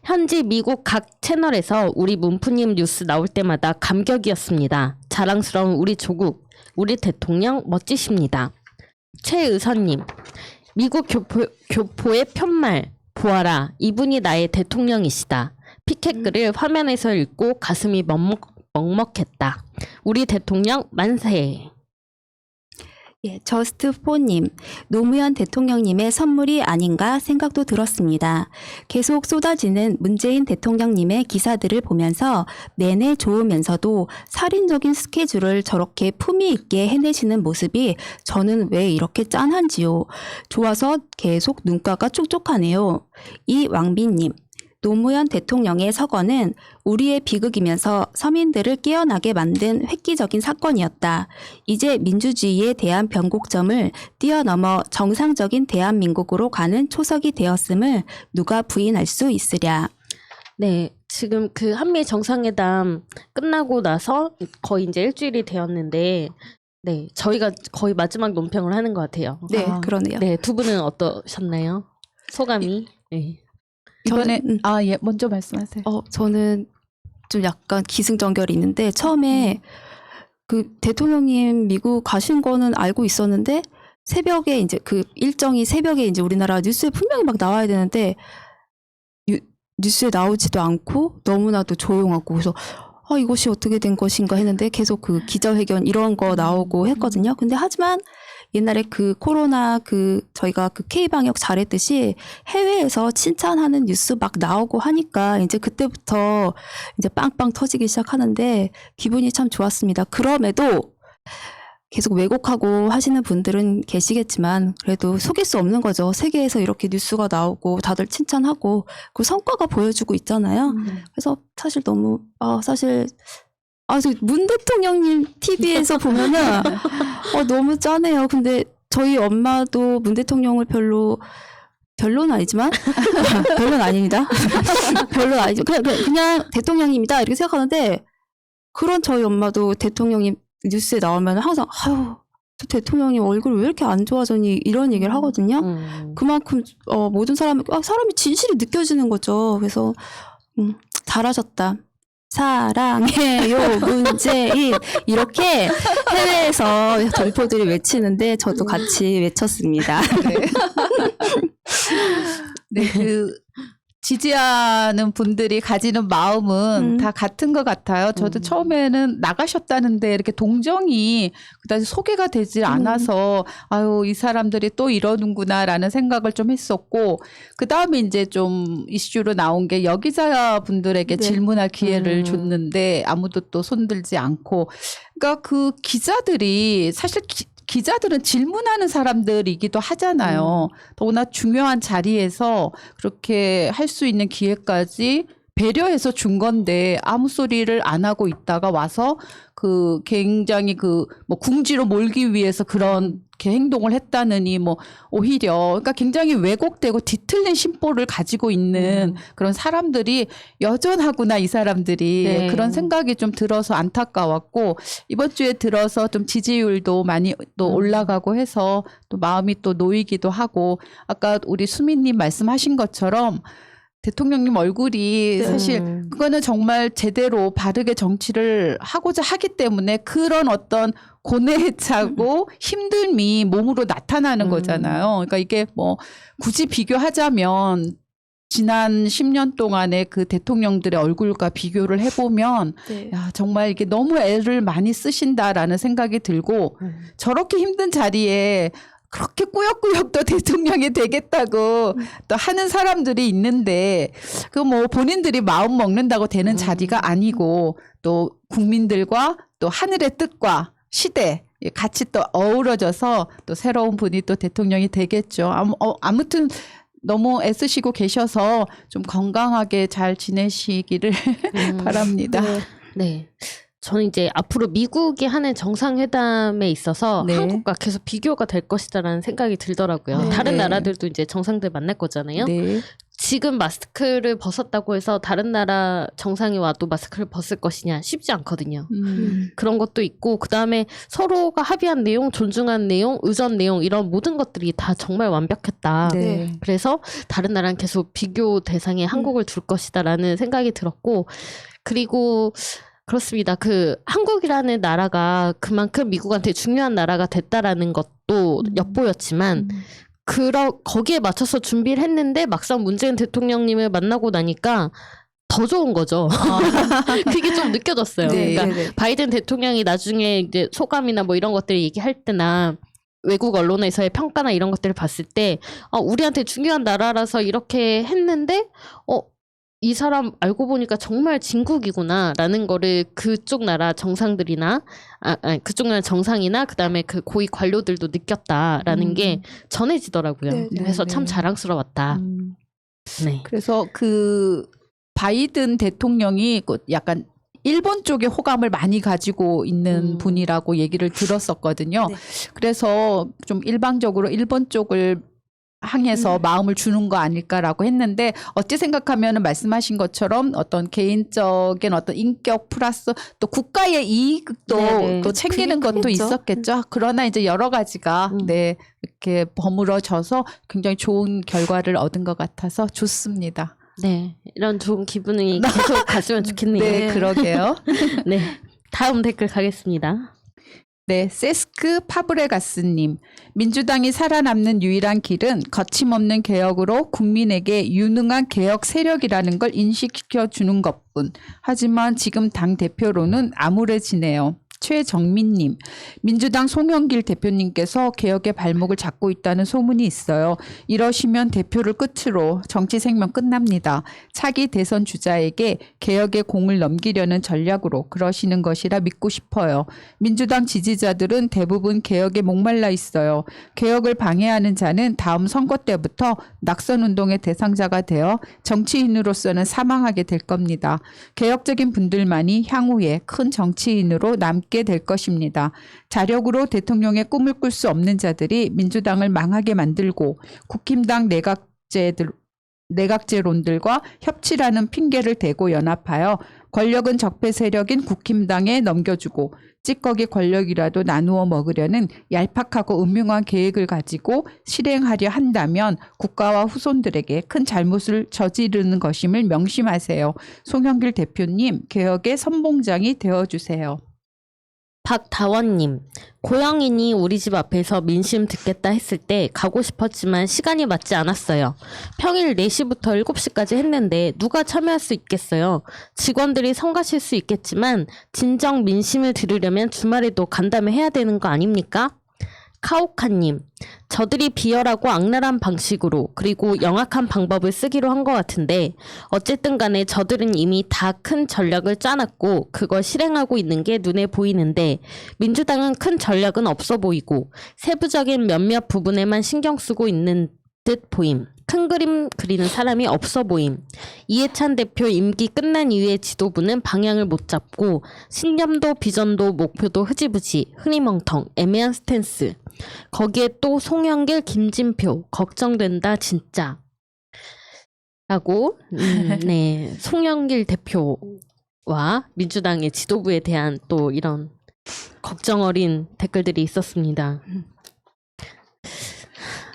현지 미국 각 채널에서 우리 문프님 뉴스 나올 때마다 감격이었습니다. 자랑스러운 우리 조국, 우리 대통령 멋지십니다. 최의선님, 미국 교포의 편말 보아라. 이분이 나의 대통령이시다. 피켓글을 화면에서 읽고 가슴이 먹먹했다. 우리 대통령 만세. 예, 저스트포님, 노무현 대통령님의 선물이 아닌가 생각도 들었습니다. 계속 쏟아지는 문재인 대통령님의 기사들을 보면서 내내 좋으면서도 살인적인 스케줄을 저렇게 품위 있게 해내시는 모습이 저는 왜 이렇게 짠한지요. 좋아서 계속 눈가가 촉촉하네요. 이왕빈님, 노무현 대통령의 서거는 우리의 비극이면서 서민들을 깨어나게 만든 획기적인 사건이었다. 이제 민주주의에 대한 변곡점을 뛰어넘어 정상적인 대한민국으로 가는 초석이 되었음을 누가 부인할 수 있으랴. 네, 지금 그 한미 정상회담 끝나고 나서 거의 이제 일주일이 되었는데, 네, 저희가 거의 마지막 논평을 하는 것 같아요. 네, 그러네요. 네, 두 분은 어떠셨나요? 소감이? 네. 이번에 예, 먼저 말씀하세요. 저는 좀 약간 기승전결이 있는데 처음에 그 대통령님 미국 가신 거는 알고 있었는데 새벽에 이제 그 일정이 새벽에 이제 우리나라 뉴스에 분명히 막 나와야 되는데 뉴스에 나오지도 않고 너무나도 조용하고 그래서 이것이 어떻게 된 것인가 했는데 계속 그 기자회견 이런 거 나오고 했거든요. 근데 하지만 옛날에 그 코로나 저희가 그 K방역 잘했듯이 해외에서 칭찬하는 뉴스 막 나오고 하니까 이제 그때부터 이제 빵빵 터지기 시작하는데 기분이 참 좋았습니다. 그럼에도 계속 왜곡하고 하시는 분들은 계시겠지만 그래도 속일 수 없는 거죠. 세계에서 이렇게 뉴스가 나오고 다들 칭찬하고 그 성과가 보여주고 있잖아요. 그래서 사실 너무 문 대통령님 TV에서 보면은 너무 짠해요. 근데 저희 엄마도 문 대통령을 별로는 아니지만 별로는 아닙니다. 별로는 아니죠. 그냥 대통령입니다 이렇게 생각하는데 그런 저희 엄마도 대통령님 뉴스에 나오면 항상 저 대통령님 얼굴 왜 이렇게 안 좋아졌니 이런 얘기를 하거든요. 그만큼 모든 사람이 진실이 느껴지는 거죠. 그래서 잘하셨다. 사랑해요 문재인 이렇게 해외에서 동포들이 외치는데 저도 같이 외쳤습니다. 네, 그 지지하는 분들이 가지는 마음은 다 같은 것 같아요. 저도 처음에는 나가셨다는데 이렇게 동정이 그다지 소개가 되질 않아서 이 사람들이 또 이러는구나라는 생각을 좀 했었고 그다음에 이제 좀 이슈로 나온 게 여기자분들에게 질문할 기회를 줬는데 아무도 또 손들지 않고 그러니까 그 기자들이 사실 기자들은 질문하는 사람들이기도 하잖아요. 더구나 중요한 자리에서 그렇게 할 수 있는 기회까지 배려해서 준 건데 아무 소리를 안 하고 있다가 와서 그 굉장히 뭐 궁지로 몰기 위해서 그렇게 행동을 했다느니 뭐 오히려 그러니까 굉장히 왜곡되고 뒤틀린 심보를 가지고 있는 그런 사람들이 여전하구나 이 사람들이 네. 그런 생각이 좀 들어서 안타까웠고 이번 주에 들어서 좀 지지율도 많이 또 올라가고 해서 또 마음이 또 놓이기도 하고 아까 우리 수민님 말씀하신 것처럼 대통령님 얼굴이 사실 그거는 정말 제대로 바르게 정치를 하고자 하기 때문에 그런 어떤 고뇌에 차고 힘듦이 몸으로 나타나는 거잖아요. 그러니까 이게 뭐 굳이 비교하자면 지난 10년 동안의 그 대통령들의 얼굴과 비교를 해보면 야, 정말 이게 너무 애를 많이 쓰신다라는 생각이 들고 저렇게 힘든 자리에 그렇게 꾸역꾸역 또 대통령이 되겠다고 또 하는 사람들이 있는데 그 뭐 본인들이 마음 먹는다고 되는 자리가 아니고 또 국민들과 또 하늘의 뜻과 시대 같이 또 어우러져서 또 새로운 분이 또 대통령이 되겠죠. 아무튼 너무 애쓰시고 계셔서 좀 건강하게 잘 지내시기를 바랍니다. 네. 저는 이제 앞으로 미국이 하는 정상회담에 있어서 네. 한국과 계속 비교가 될 것이다라는 생각이 들더라고요. 네. 다른 네. 나라들도 이제 정상들 만날 거잖아요. 네. 지금 마스크를 벗었다고 해서 다른 나라 정상이 와도 마스크를 벗을 것이냐 쉽지 않거든요. 그런 것도 있고 그다음에 서로가 합의한 내용, 존중한 내용, 의전 내용 이런 모든 것들이 다 정말 완벽했다. 네. 그래서 다른 나라는 계속 비교 대상에 한국을 둘 것이다라는 생각이 들었고 그리고 그렇습니다. 그 한국이라는 나라가 그만큼 미국한테 중요한 나라가 됐다라는 것도 엿보였지만 거기에 맞춰서 준비를 했는데 막상 문재인 대통령님을 만나고 나니까 더 좋은 거죠. 그게 좀 느껴졌어요. 네. 그러니까 네. 바이든 대통령이 나중에 이제 소감이나 뭐 이런 것들을 얘기할 때나 외국 언론에서의 평가나 이런 것들을 봤을 때 우리한테 중요한 나라라서 이렇게 했는데 이 사람 알고 보니까 정말 진국이구나라는 거를 그쪽 나라 정상들이나 그쪽 나라 정상이나 그다음에 그 고위 관료들도 느꼈다라는 게 전해지더라고요. 네, 네, 그래서 네. 참 자랑스러웠다. 네. 그래서 그 바이든 대통령이 그 약간 일본 쪽에 호감을 많이 가지고 있는 분이라고 얘기를 들었었거든요. 네. 그래서 좀 일방적으로 일본 쪽을 향해서 마음을 주는 거 아닐까라고 했는데 어찌 생각하면은 말씀하신 것처럼 어떤 개인적인 어떤 인격 플러스 또 국가의 이익도 네네. 또 챙기는 그게 것도 크겠죠. 있었겠죠. 그러나 이제 여러 가지가 네 이렇게 버무러져서 굉장히 좋은 결과를 얻은 것 같아서 좋습니다. 네. 이런 좋은 기분이 계속 갔으면 좋겠네요. 네, 그러게요. 네. 다음 댓글 가겠습니다. 네, 세스크 파브레가스님. 민주당이 살아남는 유일한 길은 거침없는 개혁으로 국민에게 유능한 개혁 세력이라는 걸 인식시켜 주는 것뿐. 하지만 지금 당 대표로는 암울해지네요. 최정민님, 민주당 송영길 대표님께서 개혁의 발목을 잡고 있다는 소문이 있어요. 이러시면 대표를 끝으로 정치 생명 끝납니다. 차기 대선 주자에게 개혁의 공을 넘기려는 전략으로 그러시는 것이라 믿고 싶어요. 민주당 지지자들은 대부분 개혁에 목말라 있어요. 개혁을 방해하는 자는 다음 선거 때부터 낙선운동의 대상자가 되어 정치인으로서는 사망하게 될 겁니다. 개혁적인 분들만이 향후에 큰 정치인으로 남게 될 것입니다. 자력으로 대통령의 꿈을 꿀 수 없는 자들이 민주당을 망하게 만들고 국힘당 내각제론들과 협치라는 핑계를 대고 연합하여 권력은 적폐 세력인 국힘당에 넘겨주고 찌꺼기 권력이라도 나누어 먹으려는 얄팍하고 음흉한 계획을 가지고 실행하려 한다면 국가와 후손들에게 큰 잘못을 저지르는 것임을 명심하세요. 송영길 대표님, 개혁의 선봉장이 되어주세요. 박다원님, 고영인이 우리 집 앞에서 민심 듣겠다 했을 때 가고 싶었지만 시간이 맞지 않았어요. 평일 4시부터 7시까지 했는데 누가 참여할 수 있겠어요. 직원들이 성가실 수 있겠지만 진정 민심을 들으려면 주말에도 간담회 해야 되는 거 아닙니까? 카오카님, 저들이 비열하고 악랄한 방식으로 그리고 영악한 방법을 쓰기로 한 것 같은데 어쨌든 간에 저들은 이미 다 큰 전략을 짜놨고 그걸 실행하고 있는 게 눈에 보이는데 민주당은 큰 전략은 없어 보이고 세부적인 몇몇 부분에만 신경 쓰고 있는 듯 보임. 큰 그림 그리는 사람이 없어 보임. 이해찬 대표 임기 끝난 이후의 지도부는 방향을 못 잡고 신념도 비전도 목표도 흐지부지 흐리멍텅 애매한 스탠스. 거기에 또 송영길 김진표 걱정된다 진짜 라고 네 송영길 대표와 민주당의 지도부에 대한 또 이런 걱정 어린 댓글들이 있었습니다.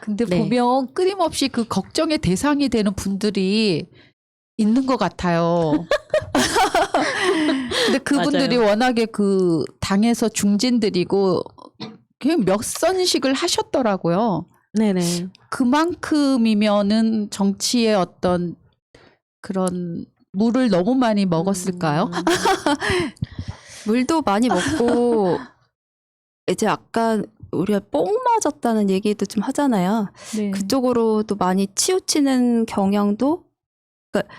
근데 네. 보면 끊임없이 그 걱정의 대상이 되는 분들이 있는 것 같아요. 근데 그분들이 맞아요. 워낙에 그 당에서 중진들이고 그냥 몇 선식을 하셨더라고요. 네네. 그만큼이면은 정치의 어떤 그런 물을 너무 많이 먹었을까요? 물도 많이 먹고 이제 약간 우리가 뽕 맞았다는 얘기도 좀 하잖아요. 네. 그쪽으로도 많이 치우치는 경향도 그러니까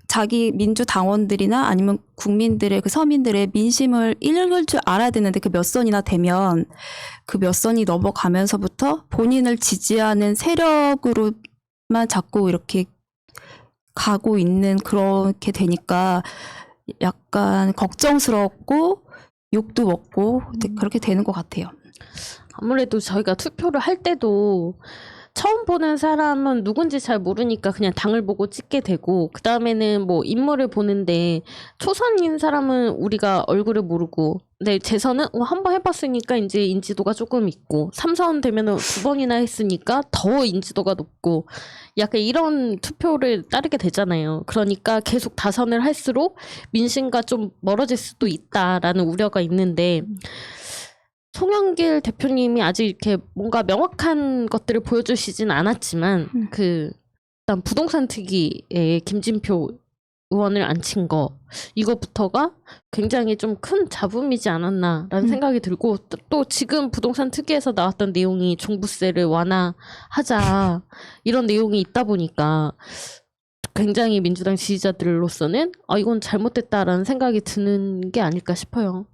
자기 민주당원들이나 아니면 국민들의 그 서민들의 민심을 읽을 줄 알아야 되는데 그 몇 선이나 되면 그 몇 선이 넘어가면서부터 본인을 지지하는 세력으로만 자꾸 이렇게 가고 있는 그렇게 되니까 약간 걱정스럽고 욕도 먹고 그렇게 되는 것 같아요. 아무래도 저희가 투표를 할 때도 처음 보는 사람은 누군지 잘 모르니까 그냥 당을 보고 찍게 되고, 그 다음에는 뭐 인물을 보는데 초선인 사람은 우리가 얼굴을 모르고, 근데 재선은 한 번 해봤으니까 이제 인지도가 조금 있고, 3선 되면은 2번이나 했으니까 더 인지도가 높고, 약간 이런 투표를 따르게 되잖아요. 그러니까 계속 다선을 할수록 민심과 좀 멀어질 수도 있다라는 우려가 있는데, 송영길 대표님이 아직 이렇게 뭔가 명확한 것들을 보여주시진 않았지만 일단 부동산 특위에 김진표 의원을 앉힌 거, 이거부터가 굉장히 좀 큰 잡음이지 않았나라는 생각이 들고, 또 지금 부동산 특위에서 나왔던 내용이 종부세를 완화하자 이런 내용이 있다 보니까 굉장히 민주당 지지자들로서는 이건 잘못됐다라는 생각이 드는 게 아닐까 싶어요.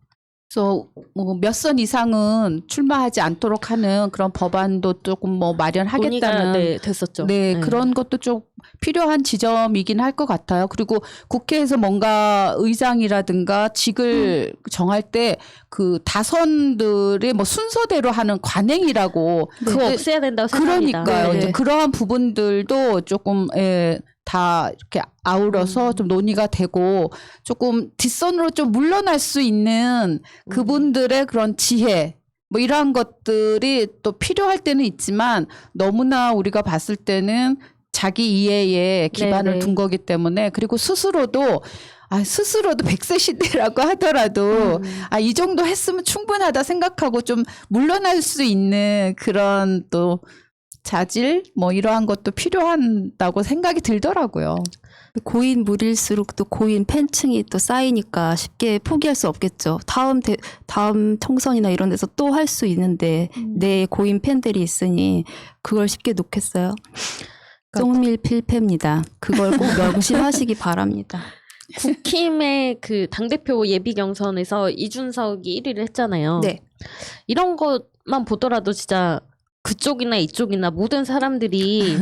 그래서 뭐 몇 선 이상은 출마하지 않도록 하는 그런 법안도 조금 뭐 마련하겠다는 논의가 됐었죠. 네, 그런 것도 좀 필요한 지점이긴 할 것 같아요. 그리고 국회에서 뭔가 의장이라든가 직을 정할 때 그 다선들의 뭐 순서대로 하는 관행이라고 그거 없애야 된다고 생각합니다. 그러니까요. 네. 이제 그러한 부분들도 조금 다 이렇게 아우러서 좀 논의가 되고 조금 뒷선으로 좀 물러날 수 있는 그분들의 그런 지혜 뭐 이러한 것들이 또 필요할 때는 있지만 너무나 우리가 봤을 때는 자기 이해에 기반을 네네. 둔 거기 때문에 그리고 스스로도 100세 시대라고 하더라도 이 정도 했으면 충분하다 생각하고 좀 물러날 수 있는 그런 또 자질 뭐 이러한 것도 필요한다고 생각이 들더라고요. 고인 무릴수록 또 고인 팬층이 또 쌓이니까 쉽게 포기할 수 없겠죠. 다음 총선이나 이런 데서 또 할 수 있는데 내 고인 팬들이 있으니 그걸 쉽게 놓겠어요. 쫑밀 필패입니다. 그걸 꼭 명심하시기 바랍니다. 국힘의 그 당대표 예비 경선에서 이준석이 1위를 했잖아요. 네. 이런 것만 보더라도 진짜 그쪽이나 이쪽이나 모든 사람들이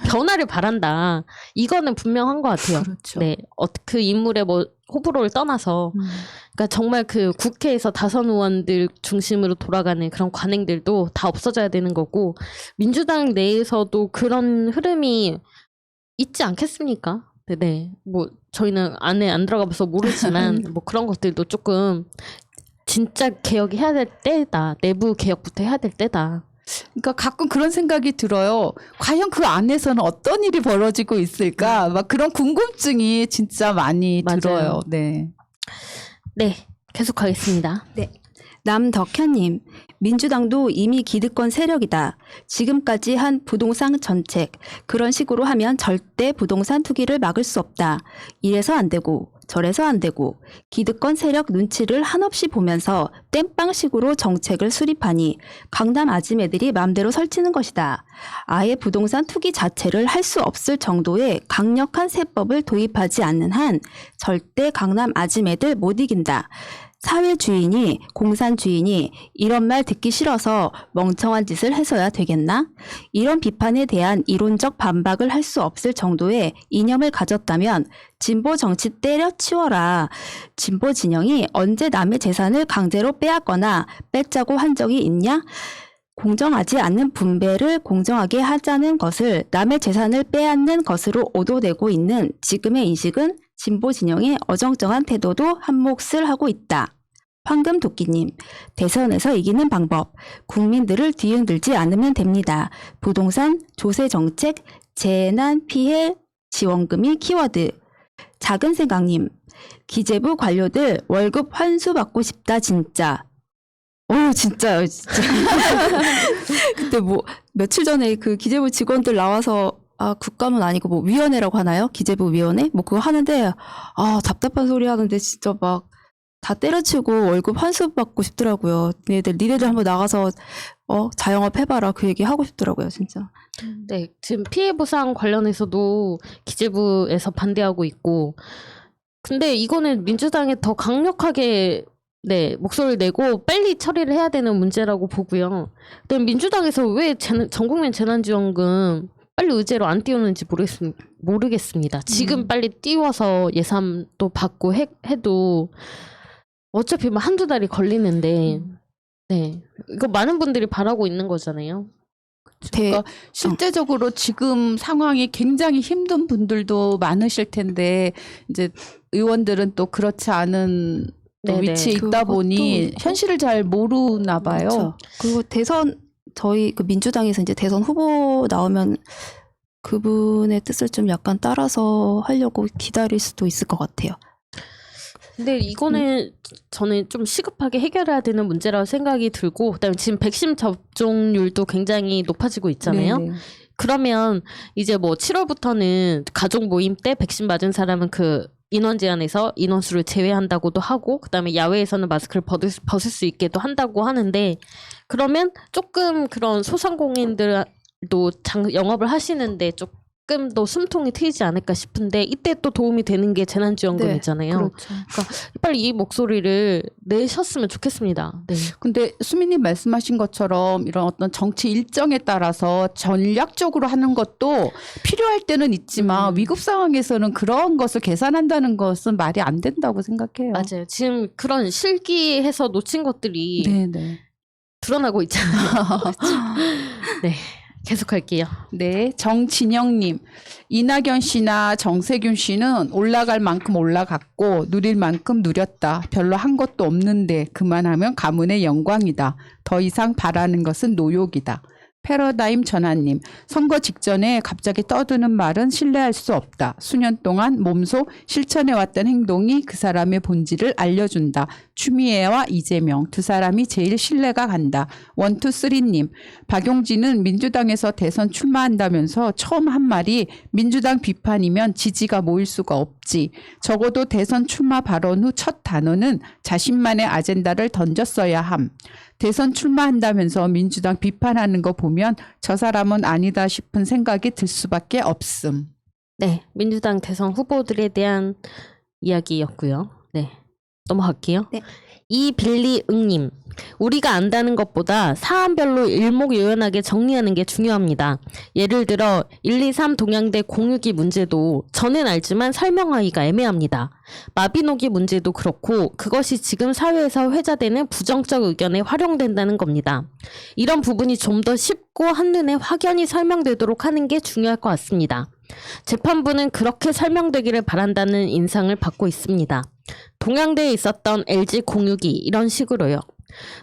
변화를 바란다. 이거는 분명한 것 같아요. 그렇죠. 네, 그 인물의 뭐 호불호를 떠나서, 그러니까 정말 그 국회에서 다선 의원들 중심으로 돌아가는 그런 관행들도 다 없어져야 되는 거고, 민주당 내에서도 그런 흐름이 있지 않겠습니까? 네, 뭐 저희는 안에 안 들어가봐서 모르지만 뭐 그런 것들도 조금 진짜 개혁이 해야 될 때다. 내부 개혁부터 해야 될 때다. 그러니까 가끔 그런 생각이 들어요. 과연 그 안에서는 어떤 일이 벌어지고 있을까? 막 그런 궁금증이 진짜 많이 맞아요. 들어요. 네. 네, 계속하겠습니다. 남덕현님, 민주당도 이미 기득권 세력이다. 지금까지 한 부동산 정책, 그런 식으로 하면 절대 부동산 투기를 막을 수 없다. 이래서 안 되고 저래서 안 되고 기득권 세력 눈치를 한없이 보면서 땜빵식으로 정책을 수립하니 강남 아줌매들이 맘대로 설치는 것이다. 아예 부동산 투기 자체를 할 수 없을 정도의 강력한 세법을 도입하지 않는 한 절대 강남 아줌매들 못 이긴다. 사회주의니 공산주의니 이런 말 듣기 싫어서 멍청한 짓을 해서야 되겠나? 이런 비판에 대한 이론적 반박을 할 수 없을 정도의 이념을 가졌다면 진보 정치 때려치워라. 진보 진영이 언제 남의 재산을 강제로 빼앗거나 뺏자고 한 적이 있냐? 공정하지 않는 분배를 공정하게 하자는 것을 남의 재산을 빼앗는 것으로 오도되고 있는 지금의 인식은 진보 진영의 어정쩡한 태도도 한 몫을 하고 있다. 황금도끼님, 대선에서 이기는 방법, 국민들을 뒤흔들지 않으면 됩니다. 부동산, 조세정책, 재난 피해 지원금이 키워드. 작은 생각님, 기재부 관료들 월급 환수받고 싶다 진짜. 진짜요, 진짜. 그때 뭐 며칠 전에 그 기재부 직원들 나와서 국감은 아니고 뭐 위원회라고 하나요? 기재부 위원회? 뭐 그거 하는데 답답한 소리 하는데 진짜 막 다 때려치고 월급 환수 받고 싶더라고요. 니네들 한번 나가서 자영업 해봐라 그 얘기 하고 싶더라고요, 진짜. 네, 지금 피해 보상 관련해서도 기재부에서 반대하고 있고, 근데 이거는 민주당이 더 강력하게 목소리를 내고 빨리 처리를 해야 되는 문제라고 보고요. 근데 민주당에서 왜 전국민 재난지원금 빨리 의제로 안 띄우는지 모르겠습니다. 지금 빨리 띄워서 예산도 받고 해도 어차피 뭐 한두 달이 걸리는데 네 이거 많은 분들이 바라고 있는 거잖아요. 그러니까 실제적으로 지금 상황이 굉장히 힘든 분들도 많으실 텐데 이제 의원들은 또 그렇지 않은 또 네네. 위치에 있다 보니 그것도 현실을 잘 모르나 봐요. 그렇죠. 그리고 대선 저희 그 민주당에서 이제 대선 후보 나오면 그분의 뜻을 좀 약간 따라서 하려고 기다릴 수도 있을 것 같아요. 근데 이거는 저는 좀 시급하게 해결해야 되는 문제라고 생각이 들고 그다음에 지금 백신 접종률도 굉장히 높아지고 있잖아요. 네네. 그러면 이제 뭐 7월부터는 가족 모임 때 백신 맞은 사람은 그 인원 제한에서 인원수를 제외한다고도 하고 그다음에 야외에서는 마스크를 벗을 수 있게도 한다고 하는데 그러면 조금 그런 소상공인들도 영업을 하시는데 조금 더 숨통이 트이지 않을까 싶은데 이때 또 도움이 되는 게 재난지원금이잖아요. 그렇죠. 그러니까 빨리 이 목소리를 내셨으면 좋겠습니다. 네. 근데 수민님 말씀하신 것처럼 이런 어떤 정치 일정에 따라서 전략적으로 하는 것도 필요할 때는 있지만 위급 상황에서는 그런 것을 계산한다는 것은 말이 안 된다고 생각해요. 맞아요. 지금 그런 실기해서 놓친 것들이 네네. 드러나고 있잖아요. 네. 계속할게요. 네, 정진영님. 이낙연 씨나 정세균 씨는 올라갈 만큼 올라갔고 누릴 만큼 누렸다. 별로 한 것도 없는데 그만하면 가문의 영광이다. 더 이상 바라는 것은 노욕이다. 패러다임 전하님. 선거 직전에 갑자기 떠드는 말은 신뢰할 수 없다. 수년 동안 몸소 실천해왔던 행동이 그 사람의 본질을 알려준다. 추미애와 이재명 두 사람이 제일 신뢰가 간다. 1, 2, 3님. 박용진은 민주당에서 대선 출마한다면서 처음 한 말이 민주당 비판이면 지지가 모일 수가 없지. 적어도 대선 출마 발언 후 첫 단어는 자신만의 아젠다를 던졌어야 함. 대선 출마한다면서 민주당 비판하는 거 보면 저 사람은 아니다 싶은 생각이 들 수밖에 없음. 네. 민주당 대선 후보들에 대한 이야기였고요. 네. 넘어갈게요. 네. 이빌리응님. 우리가 안다는 것보다 사안별로 일목요연하게 정리하는 게 중요합니다. 예를 들어 123 동양대 공유기 문제도 저는 알지만 설명하기가 애매합니다. 마비노기 문제도 그렇고 그것이 지금 사회에서 회자되는 부정적 의견에 활용된다는 겁니다. 이런 부분이 좀 더 쉽고 한눈에 확연히 설명되도록 하는 게 중요할 것 같습니다. 재판부는 그렇게 설명되기를 바란다는 인상을 받고 있습니다. 동양대에 있었던 LG 공유기 이런 식으로요.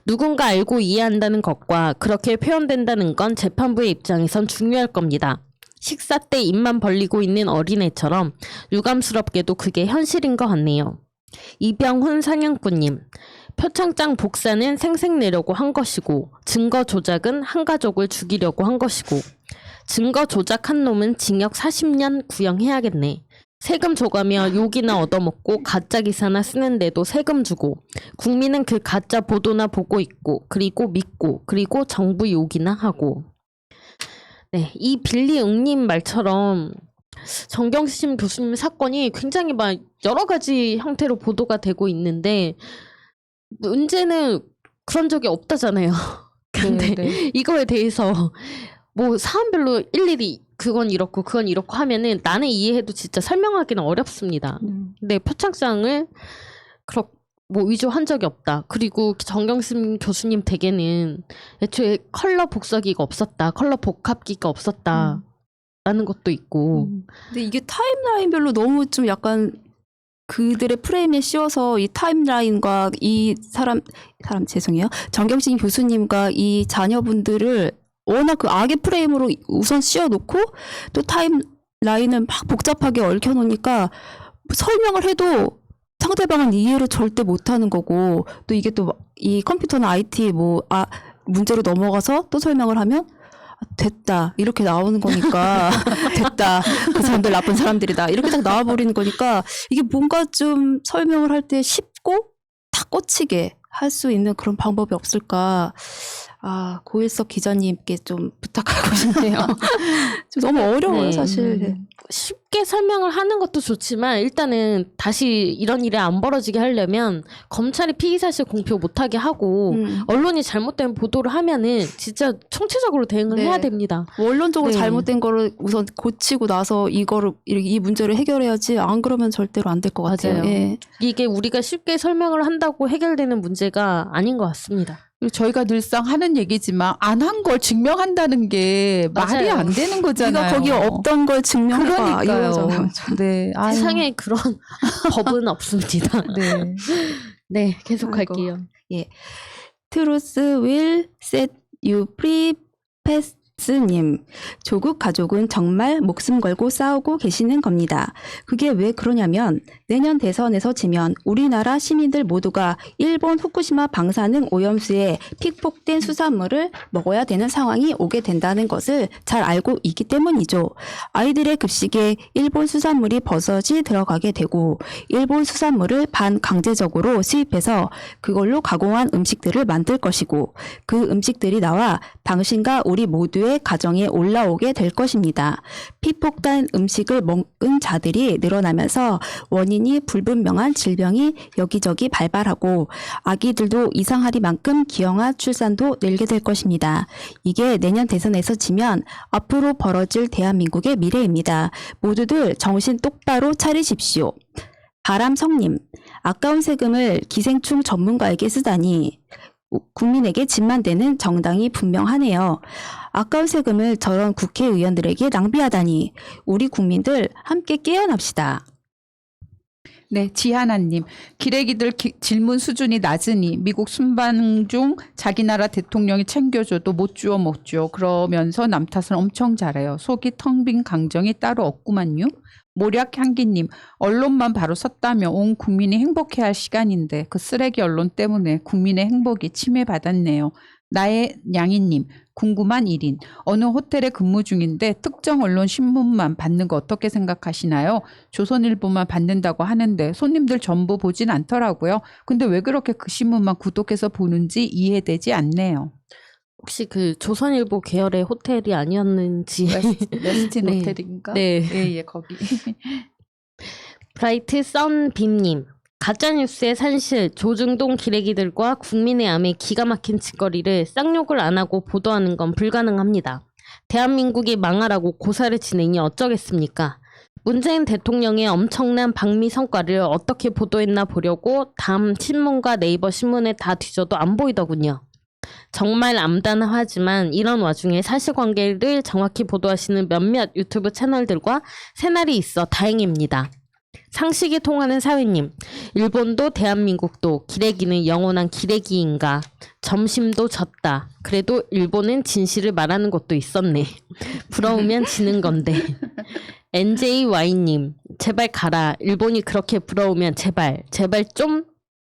누군가 알고 이해한다는 것과 그렇게 표현된다는 건 재판부의 입장에선 중요할 겁니다. 식사 때 입만 벌리고 있는 어린애처럼 유감스럽게도 그게 현실인 것 같네요. 이병훈 상향꾼님. 표창장 복사는 생색내려고 한 것이고 증거 조작은 한 가족을 죽이려고 한 것이고 증거 조작한 놈은 징역 40년 구형해야겠네. 세금 줘가며 욕이나 얻어먹고 가짜 기사나 쓰는데도 세금 주고 국민은 그 가짜 보도나 보고 있고 그리고 믿고 그리고 정부 욕이나 하고. 네, 이 빌리 응님 말처럼 정경심 교수님 사건이 굉장히 막 여러 가지 형태로 보도가 되고 있는데 문제는 그런 적이 없다잖아요. 근데 네. 이거에 대해서 뭐 사안별로 일일이 그건 이렇고 그건 이렇고 하면은 나는 이해해도 진짜 설명하기는 어렵습니다. 근데 표창장을 뭐 위조한 적이 없다. 그리고 정경심 교수님 댁에는 애초에 컬러 복사기가 없었다. 컬러 복합기가 없었다. 라는 것도 있고. 근데 이게 타임라인별로 너무 좀 약간 그들의 프레임에 씌워서 이 타임라인과 이 사람 죄송해요. 정경심 교수님과 이 자녀분들을 워낙 그 악의 프레임으로 우선 씌워놓고 또 타임라인을 막 복잡하게 얽혀놓으니까 설명을 해도 상대방은 이해를 절대 못하는 거고 또 이게 또 이 컴퓨터나 IT 문제로 넘어가서 또 설명을 하면 됐다 이렇게 나오는 거니까 됐다 그 사람들 나쁜 사람들이다 이렇게 딱 나와버리는 거니까 이게 뭔가 좀 설명을 할 때 쉽고 다 꽂히게 할 수 있는 그런 방법이 없을까. 고일석 기자님께 좀 부탁하고 싶네요. 좀 너무 어려워요, 네. 사실. 네. 쉽게 설명을 하는 것도 좋지만 일단은 다시 이런 일이 안 벌어지게 하려면 검찰이 피의사실 공표 못하게 하고 언론이 잘못된 보도를 하면은 진짜 총체적으로 대응을 네. 해야 됩니다. 원론적으로 네. 잘못된 거를 우선 고치고 나서 이거를 이 문제를 해결해야지 안 그러면 절대로 안 될 것 같아요. 맞아요. 예. 이게 우리가 쉽게 설명을 한다고 해결되는 문제가 아닌 것 같습니다. 그리고 저희가 늘상 하는 얘기지만 안 한 걸 증명한다는 게 말이 맞아요. 안 되는 거잖아요. 네가 거기 없던 걸 증명해봐 그러니까요. 이거잖아요. 네. 아유. 세상에 그런 법은 없습니다. 네. 네, 계속 아이고. 할게요. Truth will set you free 패스님. 조국 가족은 정말 목숨 걸고 싸우고 계시는 겁니다. 그게 왜 그러냐면 내년 대선에서 지면 우리나라 시민들 모두가 일본 후쿠시마 방사능 오염수에 픽폭된 수산물을 먹어야 되는 상황이 오게 된다는 것을 잘 알고 있기 때문이죠. 아이들의 급식에 일본 수산물이 버섯이 들어가게 되고 일본 수산물을 반강제적으로 수입해서 그걸로 가공한 음식들을 만들 것이고 그 음식들이 나와 당신과 우리 모두의 가정에 올라오게 될 것입니다. 피폭된 음식을 먹은 자들이 늘어나면서 원인이 불분명한 질병이 여기저기 발발하고 아기들도 이상하리만큼 기형아 출산도 늘게 될 것입니다. 이게 내년 대선에서 지면 앞으로 벌어질 대한민국의 미래입니다. 모두들 정신 똑바로 차리십시오. 바람성님, 아까운 세금을 기생충 전문가에게 쓰다니 국민에게 짐만 되는 정당이 분명하네요. 아까운 세금을 저런 국회의원들에게 낭비하다니 우리 국민들 함께 깨어납시다. 네, 지하나님. 기레기들 질문 수준이 낮으니 미국 순방 중 자기 나라 대통령이 챙겨줘도 못 주워 먹죠. 그러면서 남 탓은 엄청 잘해요. 속이 텅 빈 강정이 따로 없구만요. 모략향기님. 언론만 바로 섰다면 온 국민이 행복해야 할 시간인데 그 쓰레기 언론 때문에 국민의 행복이 침해받았네요. 나의 양이님. 궁금한 일인. 어느 호텔에 근무 중인데 특정 언론 신문만 받는 거 어떻게 생각하시나요? 조선일보만 받는다고 하는데 손님들 전부 보진 않더라고요. 근데 왜 그렇게 그 신문만 구독해서 보는지 이해되지 않네요. 혹시 그 조선일보 계열의 호텔이 아니었는지 레스틴 네. 호텔인가? 네. 예, 거기. 브라이트 썬빔님. 가짜뉴스의 산실, 조중동 기레기들과 국민의 암의 기가 막힌 짓거리를 쌍욕을 안 하고 보도하는 건 불가능합니다. 대한민국이 망하라고 고사를 지내니 어쩌겠습니까? 문재인 대통령의 엄청난 방미 성과를 어떻게 보도했나 보려고 담 신문과 네이버 신문에 다 뒤져도 안 보이더군요. 정말 암담하지만 이런 와중에 사실관계를 정확히 보도하시는 몇몇 유튜브 채널들과 새날이 있어 다행입니다. 상식이 통하는 사회님, 일본도 대한민국도 기레기는 영원한 기레기인가? 점심도 졌다. 그래도 일본은 진실을 말하는 것도 있었네. 부러우면 지는 건데. NJY님, 제발 가라. 일본이 그렇게 부러우면 제발 좀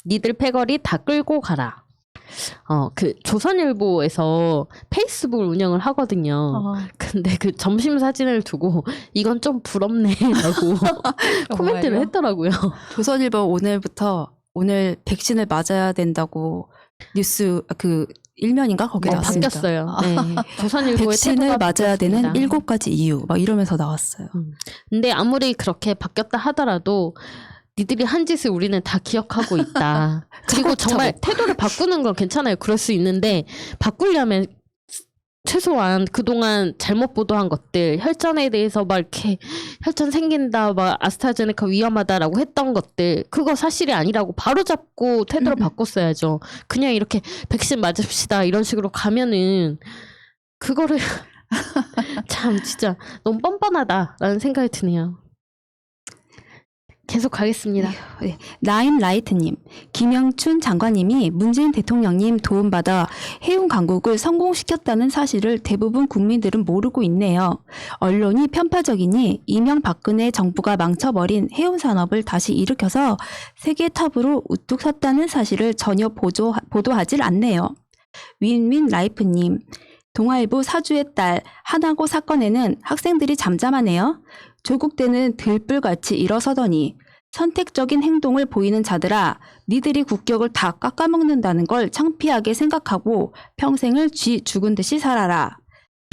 니들 패거리 다 끌고 가라. 그 조선일보에서 페이스북을 운영을 하거든요. 근데 그 점심 사진을 두고 이건 좀 부럽네라고 코멘트를 했더라고요. 조선일보 오늘 백신을 맞아야 된다고 뉴스 그 일면인가 거기 나왔습니다. 바뀌었어요. 네. 조선일보의 백신을 태도가 맞아야 되는 바뀌었습니다. 7가지 이유 막 이러면서 나왔어요. 근데 아무리 그렇게 바뀌었다 하더라도 니들이 한 짓을 우리는 다 기억하고 있다. 그리고 정말 태도를 바꾸는 건 괜찮아요. 그럴 수 있는데 바꾸려면 최소한 그동안 잘못 보도한 것들, 혈전에 대해서 막 이렇게 혈전 생긴다, 막 아스트라제네카 위험하다라고 했던 것들, 그거 사실이 아니라고 바로 잡고 태도를 바꿨어야죠. 그냥 이렇게 백신 맞읍시다 이런 식으로 가면은 그거를 참 진짜 너무 뻔뻔하다라는 생각이 드네요. 계속 가겠습니다. 네. 나임라이트님, 김영춘 장관님이 문재인 대통령님 도움받아 해운 강국을 성공시켰다는 사실을 대부분 국민들은 모르고 있네요. 언론이 편파적이니 이명박근혜 정부가 망쳐버린 해운 산업을 다시 일으켜서 세계 탑으로 우뚝 섰다는 사실을 전혀 보도하질 않네요. 윈윈 라이프님, 동아일보 사주의 딸 하나고 사건에는 학생들이 잠잠하네요. 조국 때는 들불같이 일어서더니 선택적인 행동을 보이는 자들아, 니들이 국격을 다 깎아먹는다는 걸 창피하게 생각하고 평생을 쥐 죽은 듯이 살아라.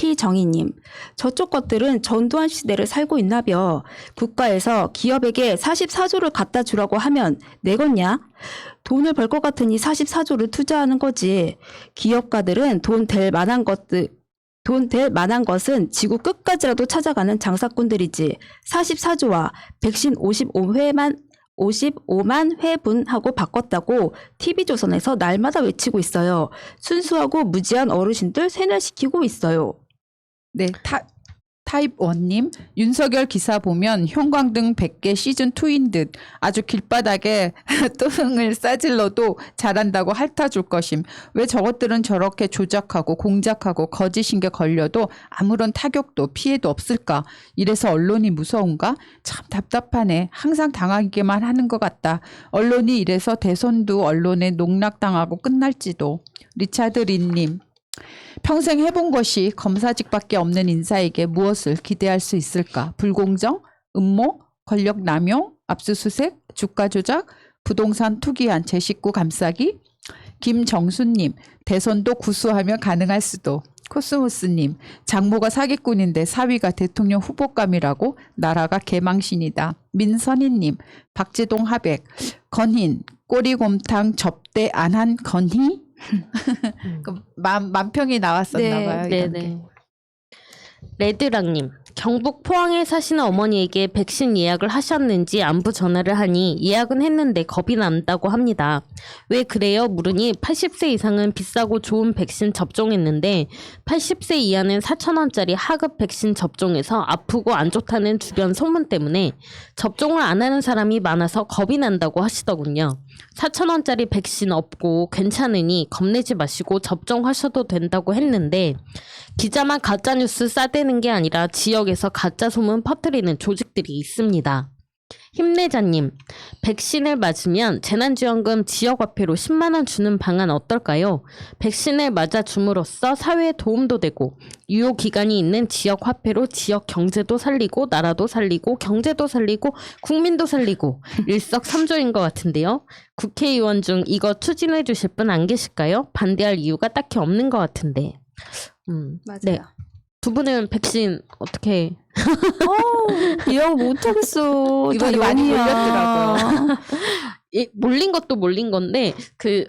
피정희님, 저쪽 것들은 전두환 시대를 살고 있나벼. 국가에서 기업에게 44조를 갖다 주라고 하면 내겠냐? 돈을 벌 것 같으니 44조를 투자하는 거지. 기업가들은 돈 될 만한 것은 지구 끝까지라도 찾아가는 장사꾼들이지. 44조와 백신 55만 회분하고 바꿨다고 TV조선에서 날마다 외치고 있어요. 순수하고 무지한 어르신들 세뇌시키고 있어요. 네, 타입1님, 윤석열 기사 보면 형광등 100개 시즌2인 듯 아주 길바닥에 똥을 싸질러도 잘한다고 핥아줄 것임. 왜 저것들은 저렇게 조작하고 공작하고 거짓인 게 걸려도 아무런 타격도 피해도 없을까? 이래서 언론이 무서운가? 참 답답하네. 항상 당하기만 하는 것 같다. 언론이 이래서 대선도 언론에 농락당하고 끝날지도. 리차드 린님, 평생 해본 것이 검사직밖에 없는 인사에게 무엇을 기대할 수 있을까? 불공정, 음모, 권력 남용, 압수수색, 주가 조작, 부동산 투기한 제 식구 감싸기? 김정수님, 대선도 구수하면 가능할 수도. 코스모스님, 장모가 사기꾼인데 사위가 대통령 후보감이라고? 나라가 개망신이다. 민선희님, 박지동 하백, 건흰, 꼬리곰탕 접대 안 한 건희? 만평이 나왔었나 봐요. 네네. 레드랑님, 경북 포항에 사시는 어머니에게 백신 예약을 하셨는지 안부 전화를 하니 예약은 했는데 겁이 난다고 합니다. 왜 그래요? 물으니 80세 이상은 비싸고 좋은 백신 접종했는데 80세 이하는 4,000원짜리 하급 백신 접종해서 아프고 안 좋다는 주변 소문 때문에 접종을 안 하는 사람이 많아서 겁이 난다고 하시더군요. 4,000원짜리 백신 없고 괜찮으니 겁내지 마시고 접종하셔도 된다고 했는데 기자만 가짜뉴스 싸대는 게 아니라 지역에서 가짜 소문 퍼뜨리는 조직들이 있습니다. 힘내자님, 백신을 맞으면 재난지원금 지역화폐로 10만 원 주는 방안 어떨까요? 백신을 맞아 줌으로써 사회에 도움도 되고 유효기간이 있는 지역화폐로 지역 경제도 살리고 나라도 살리고 경제도 살리고 국민도 살리고 일석삼조인 것 같은데요. 국회의원 중 이거 추진해 주실 분 안 계실까요? 반대할 이유가 딱히 없는 것 같은데. 맞아요. 네. 두 분은 백신 어떻게? 이해가 못하겠어. 이번에 다 많이 연이야. 몰렸더라고요. 몰린 것도 몰린 건데 그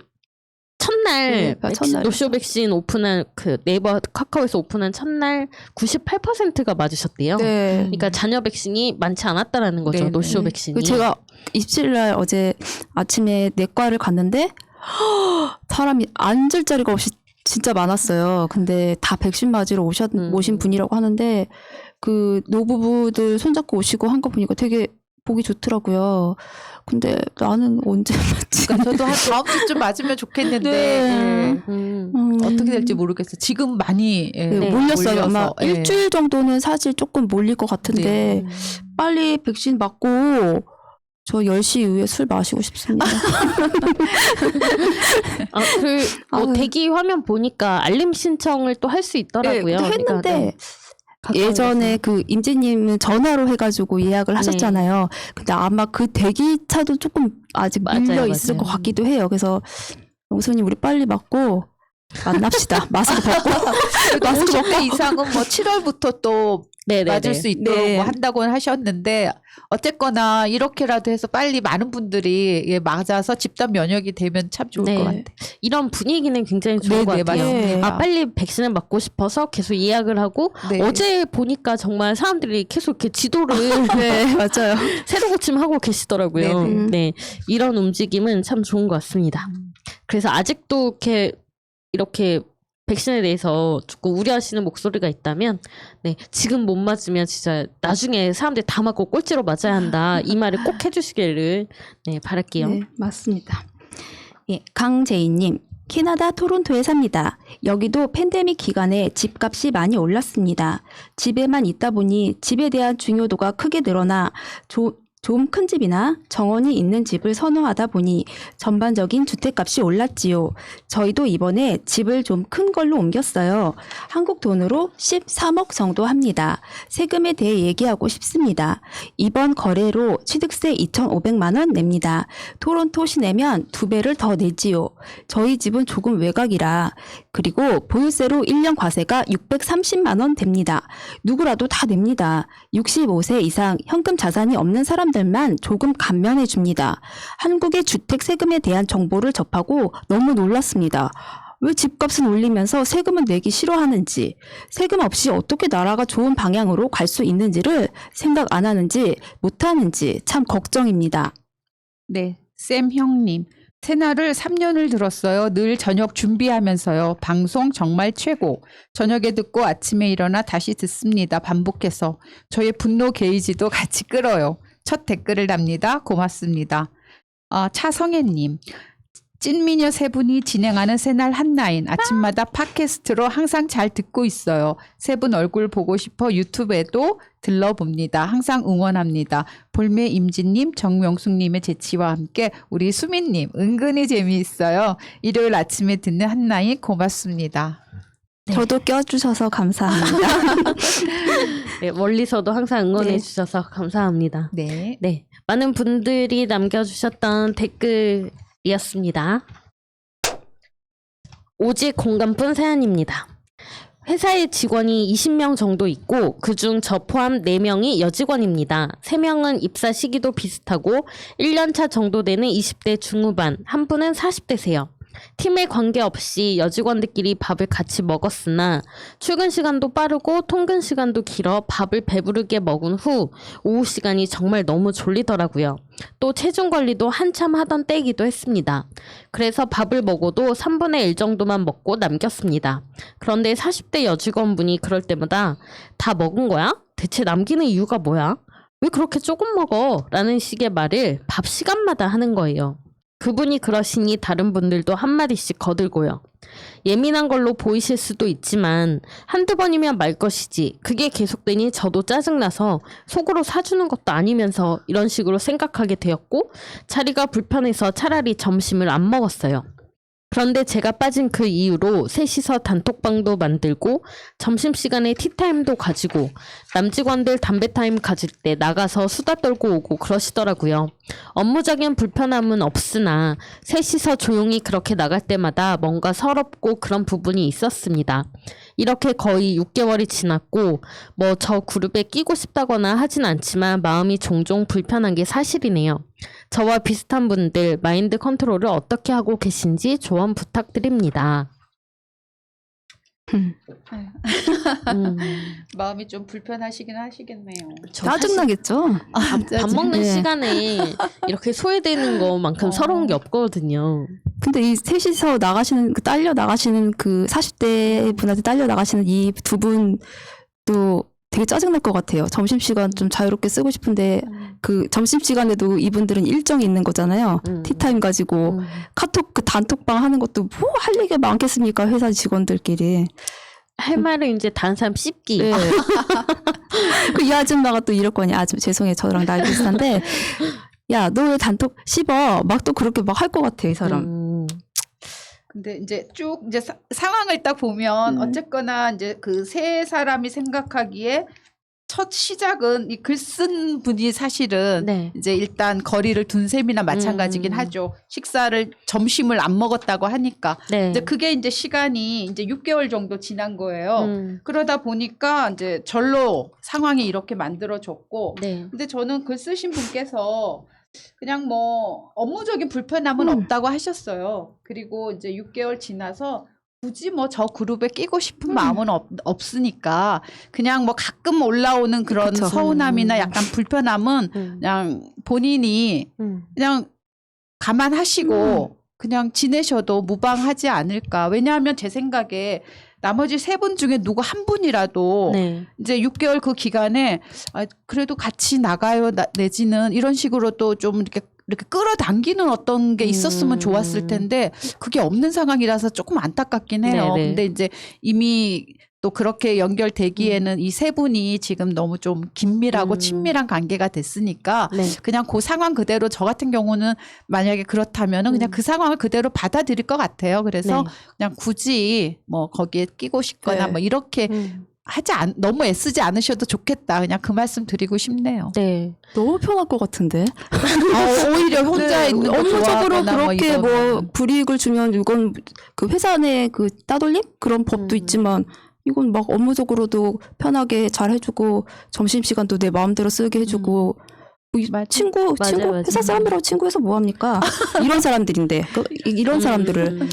첫날 네, 첫날에. 노쇼 백신 오픈한 그 네이버 카카오에서 오픈한 첫날 98%가 맞으셨대요. 네. 그러니까 자녀 백신이 많지 않았다라는 거죠. 네, 노쇼 네. 백신이. 제가 입실날 어제 아침에 내과를 갔는데 사람이 앉을 자리가 없이 진짜 많았어요. 근데 다 백신 맞으러 오신 분이라고 하는데 그 노부부들 손잡고 오시고 한 거 보니까 되게 보기 좋더라고요. 근데 나는 언제 맞지? 그러니까 저도 한 다음 주쯤 맞으면 좋겠는데 네. 어떻게 될지 모르겠어요. 지금 많이 몰렸어요. 아마 몰려서, 일주일 정도는 사실 조금 몰릴 것 같은데 빨리 백신 맞고 저 10시 이후에 술 마시고 싶습니다. 뭐 대기 화면 보니까 알림 신청을 또 할 수 있더라고요. 네, 했는데 그러니까, 예전에 그 임지님은 전화로 해가지고 예약을 하셨잖아요. 근데 아마 그 대기차도 조금 아직 밀려 있을 것 같기도 해요. 그래서 영수님 우리 빨리 맞고 만납시다. 마스크 벗고. 50대 이상은 뭐 7월부터 또 맞을 수 있도록 네. 뭐 한다고 하셨는데 어쨌거나 이렇게라도 해서 빨리 많은 분들이 맞아서 집단 면역이 되면 참 좋을 것 같아요. 이런 분위기는 굉장히 좋은 것 같아요. 맞습니다. 빨리 백신을 맞고 싶어서 계속 예약을 하고 어제 보니까 정말 사람들이 계속 이렇게 지도를 네, 맞아요. 새로 고침하고 계시더라고요. 네, 이런 움직임은 참 좋은 것 같습니다. 그래서 아직도 이렇게 백신에 대해서 조금 우려하시는 목소리가 있다면 지금 못 맞으면 진짜 나중에 사람들이 다 맞고 꼴찌로 맞아야 한다. 이 말을 꼭 해주시기를 바랄게요. 네, 맞습니다. 예, 강재희님. 캐나다 토론토에 삽니다. 여기도 팬데믹 기간에 집값이 많이 올랐습니다. 집에만 있다 보니 집에 대한 중요도가 크게 늘어나 좀 큰 집이나 정원이 있는 집을 선호하다 보니 전반적인 주택값이 올랐지요. 저희도 이번에 집을 좀 큰 걸로 옮겼어요. 한국 돈으로 13억 정도 합니다. 세금에 대해 얘기하고 싶습니다. 이번 거래로 취득세 2,500만 원 냅니다. 토론토 시내면 2배를 더 내지요. 저희 집은 조금 외곽이라 그리고 보유세로 1년 과세가 630만 원 됩니다. 누구라도 다 냅니다. 65세 이상 현금 자산이 없는 사람들만 조금 감면해 줍니다. 한국의 주택 세금에 대한 정보를 접하고 너무 놀랐습니다. 왜 집값은 올리면서 세금은 내기 싫어하는지, 세금 없이 어떻게 나라가 좋은 방향으로 갈 수 있는지를 생각 안 하는지 못하는지 참 걱정입니다. 네, 쌤 형님. 새날을 3년을 들었어요. 늘 저녁 준비하면서요. 방송 정말 최고. 저녁에 듣고 아침에 일어나 다시 듣습니다. 반복해서. 저의 분노 게이지도 같이 끌어요. 첫 댓글을 답니다. 고맙습니다. 차성혜님. 찐미녀 세 분이 진행하는 새날 한라인 아침마다 팟캐스트로 항상 잘 듣고 있어요. 세 분 얼굴 보고 싶어 유튜브에도 들러봅니다. 항상 응원합니다. 볼메 임진님, 정명숙님의 재치와 함께 우리 수민님 은근히 재미있어요. 일요일 아침에 듣는 한라인 고맙습니다. 네. 저도 껴주셔서 감사합니다. 네, 멀리서도 항상 응원해 네. 주셔서 감사합니다. 네. 네, 많은 분들이 남겨주셨던 댓글이었습니다. 오직 공감뿐 사연입니다. 회사의 직원이 20명 정도 있고 그중 저 포함 4명이 여직원입니다. 3명은 입사 시기도 비슷하고 1년차 정도 되는 20대 중후반, 한 분은 40대세요. 팀에 관계없이 여직원들끼리 밥을 같이 먹었으나 출근 시간도 빠르고 통근 시간도 길어 밥을 배부르게 먹은 후 오후 시간이 정말 너무 졸리더라고요. 또 체중 관리도 한참 하던 때이기도 했습니다. 그래서 밥을 먹어도 3분의 1 정도만 먹고 남겼습니다. 그런데 40대 여직원분이 그럴 때마다 다 먹은 거야? 대체 남기는 이유가 뭐야? 왜 그렇게 조금 먹어? 라는 식의 말을 밥 시간마다 하는 거예요. 그분이 그러시니 다른 분들도 한마디씩 거들고요. 예민한 걸로 보이실 수도 있지만 한두 번이면 말 것이지 그게 계속되니 저도 짜증나서 속으로 사주는 것도 아니면서 이런 식으로 생각하게 되었고 자리가 불편해서 차라리 점심을 안 먹었어요. 그런데 제가 빠진 그 이후로 셋이서 단톡방도 만들고 점심시간에 티타임도 가지고 남직원들 담배타임 가질 때 나가서 수다 떨고 오고 그러시더라고요. 업무적인 불편함은 없으나 셋이서 조용히 그렇게 나갈 때마다 뭔가 서럽고 그런 부분이 있었습니다. 이렇게 거의 6개월이 지났고 뭐 저 그룹에 끼고 싶다거나 하진 않지만 마음이 종종 불편한 게 사실이네요. 저와 비슷한 분들 마인드 컨트롤을 어떻게 하고 계신지 조언 부탁드립니다. 마음이 좀 불편하시긴 하시겠네요. 짜증나겠죠? 밥 먹는 네. 시간에 이렇게 소외되는 것만큼 서러운 게 없거든요. 근데 이 셋이서 나가시는 딸려 나가시는 그 40대 분한테 딸려 나가시는 이 두 분도 되게 짜증날 것 같아요. 점심시간 좀 자유롭게 쓰고 싶은데 그 점심시간에도 이분들은 일정이 있는 거잖아요. 티타임 가지고 카톡 그 단톡방 하는 것도 뭐 할 얘기가 많겠습니까? 회사 직원들끼리. 할 말은 이제 다른 사람 씹기. 네. 그 이 아줌마가 또 이럴 거냐. 죄송해요. 저랑 나이 비슷한데 야, 너 왜 단톡 씹어? 막 또 그렇게 막 할 것 같아, 이 사람. 근데 이제 쭉 이제 상황을 딱 보면 어쨌거나 이제 그 세 사람이 생각하기에 첫 시작은 이 글 쓴 분이 사실은 네. 이제 일단 거리를 둔 셈이나 마찬가지긴 하죠. 식사를 점심을 안 먹었다고 하니까. 네. 이제 그게 이제 시간이 이제 6개월 정도 지난 거예요. 그러다 보니까 이제 절로 상황이 이렇게 만들어졌고. 네. 근데 저는 글 쓰신 분께서 그냥 뭐 업무적인 불편함은 없다고 하셨어요. 그리고 이제 6개월 지나서 굳이 뭐 저 그룹에 끼고 싶은 마음은 없으니까 그냥 뭐 가끔 올라오는 그런 그쵸. 서운함이나 약간 불편함은 그냥 본인이 그냥 감안하시고 그냥 지내셔도 무방하지 않을까. 왜냐하면 제 생각에 나머지 세 분 중에 누구 한 분이라도 네. 이제 6개월 그 기간에 그래도 같이 나가요 내지는 이런 식으로 또 좀 이렇게 끌어당기는 어떤 게 있었으면 좋았을 텐데 그게 없는 상황이라서 조금 안타깝긴 해요. 네네. 근데 이제 이미 또 그렇게 연결되기에는 이 세 분이 지금 너무 좀 긴밀하고 친밀한 관계가 됐으니까 네. 그냥 그 상황 그대로 저 같은 경우는 만약에 그렇다면은 그냥 그 상황을 그대로 받아들일 것 같아요. 그래서 네. 그냥 굳이 뭐 거기에 끼고 싶거나 네. 뭐 이렇게 너무 애쓰지 않으셔도 좋겠다. 그냥 그 말씀 드리고 싶네요. 네. 너무 편할 것 같은데. 오히려 혼자 있는 거 업무적으로 좋아하거나 그렇게 뭐 이러면은. 불이익을 주면 이건 그 회사 내 그 따돌림 그런 법도 있지만 이건 막 업무적으로도 편하게 잘 해주고 점심시간도 내 마음대로 쓰게 해주고 뭐 맞아. 친구 맞아요. 회사 사람들하고 친구해서 뭐 합니까? 이런 사람들인데 이런 사람들을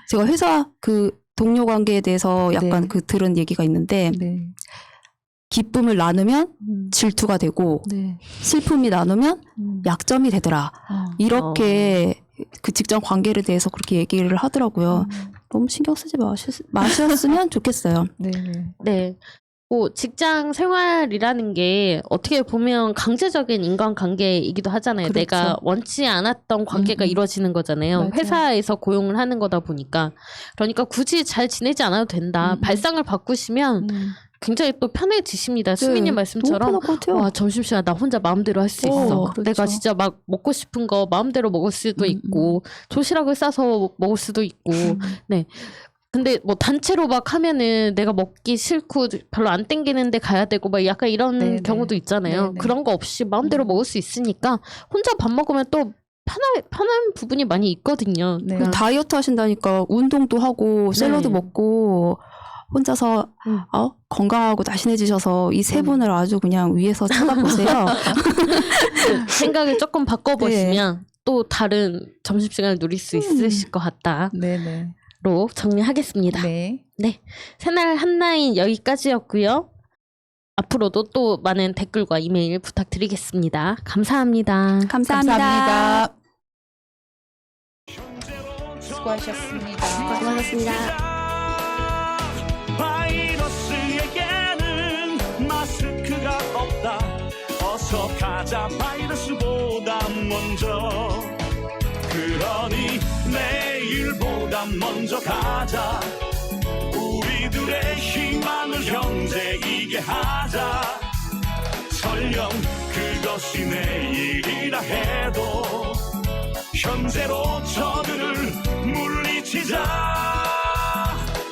제가 회사 그 동료 관계에 대해서 약간 네. 그 들은 얘기가 있는데 네. 기쁨을 나누면 질투가 되고 네. 슬픔이 나누면 약점이 되더라. 이렇게 그 직장 관계에 대해서 그렇게 얘기를 하더라고요. 너무 신경 쓰지 마셨으면 좋겠어요. 네. 네. 뭐 직장 생활이라는 게 어떻게 보면 강제적인 인간관계이기도 하잖아요. 그렇죠. 내가 원치 않았던 관계가 이루어지는 거잖아요. 맞아요. 회사에서 고용을 하는 거다 보니까. 그러니까 굳이 잘 지내지 않아도 된다. 발상을 바꾸시면 굉장히 또 편해지십니다. 수민님 말씀처럼 너무 편할 것 같아요. 와 점심시간 나 혼자 마음대로 할 수 있어. 그렇죠. 내가 진짜 막 먹고 싶은 거 마음대로 먹을 수도 있고 도시락을 싸서 먹을 수도 있고 네. 근데 뭐 단체로 막 하면은 내가 먹기 싫고 별로 안 땡기는데 가야 되고 막 약간 이런 네네. 경우도 있잖아요. 네네. 그런 거 없이 마음대로 먹을 수 있으니까 혼자 밥 먹으면 또 편한 부분이 많이 있거든요. 네. 그 다이어트 하신다니까 운동도 하고 샐러드 네. 먹고 혼자서 건강하고 날씬해지셔서 이 세 분을 아주 그냥 위에서 쳐다보세요. 그 생각을 조금 바꿔보시면 또 다른 점심시간을 누릴 수 있으실 것 같다로 네네. 정리하겠습니다. 네. 네, 새날 한라인 여기까지였고요. 앞으로도 또 많은 댓글과 이메일 부탁드리겠습니다. 감사합니다. 감사합니다. 수고하셨습니다. 수고하셨습니다. 바이러스에게는 마스크가 없다. 어서 가자 바이러스보다 먼저. 그러니 내일보다 먼저 가자. 우리들의 희망을 형제이게 하자. 설령 그것이 내일이라 해도 현재로 저들을 물리치자.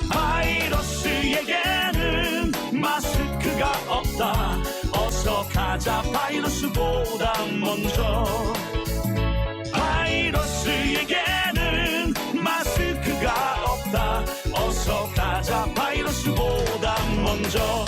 바이러스에게는 마스크가 없다. 어서 가자 바이러스보다 먼저. 바이러스에게는 마스크가 없다. 어서 가자 바이러스보다 먼저.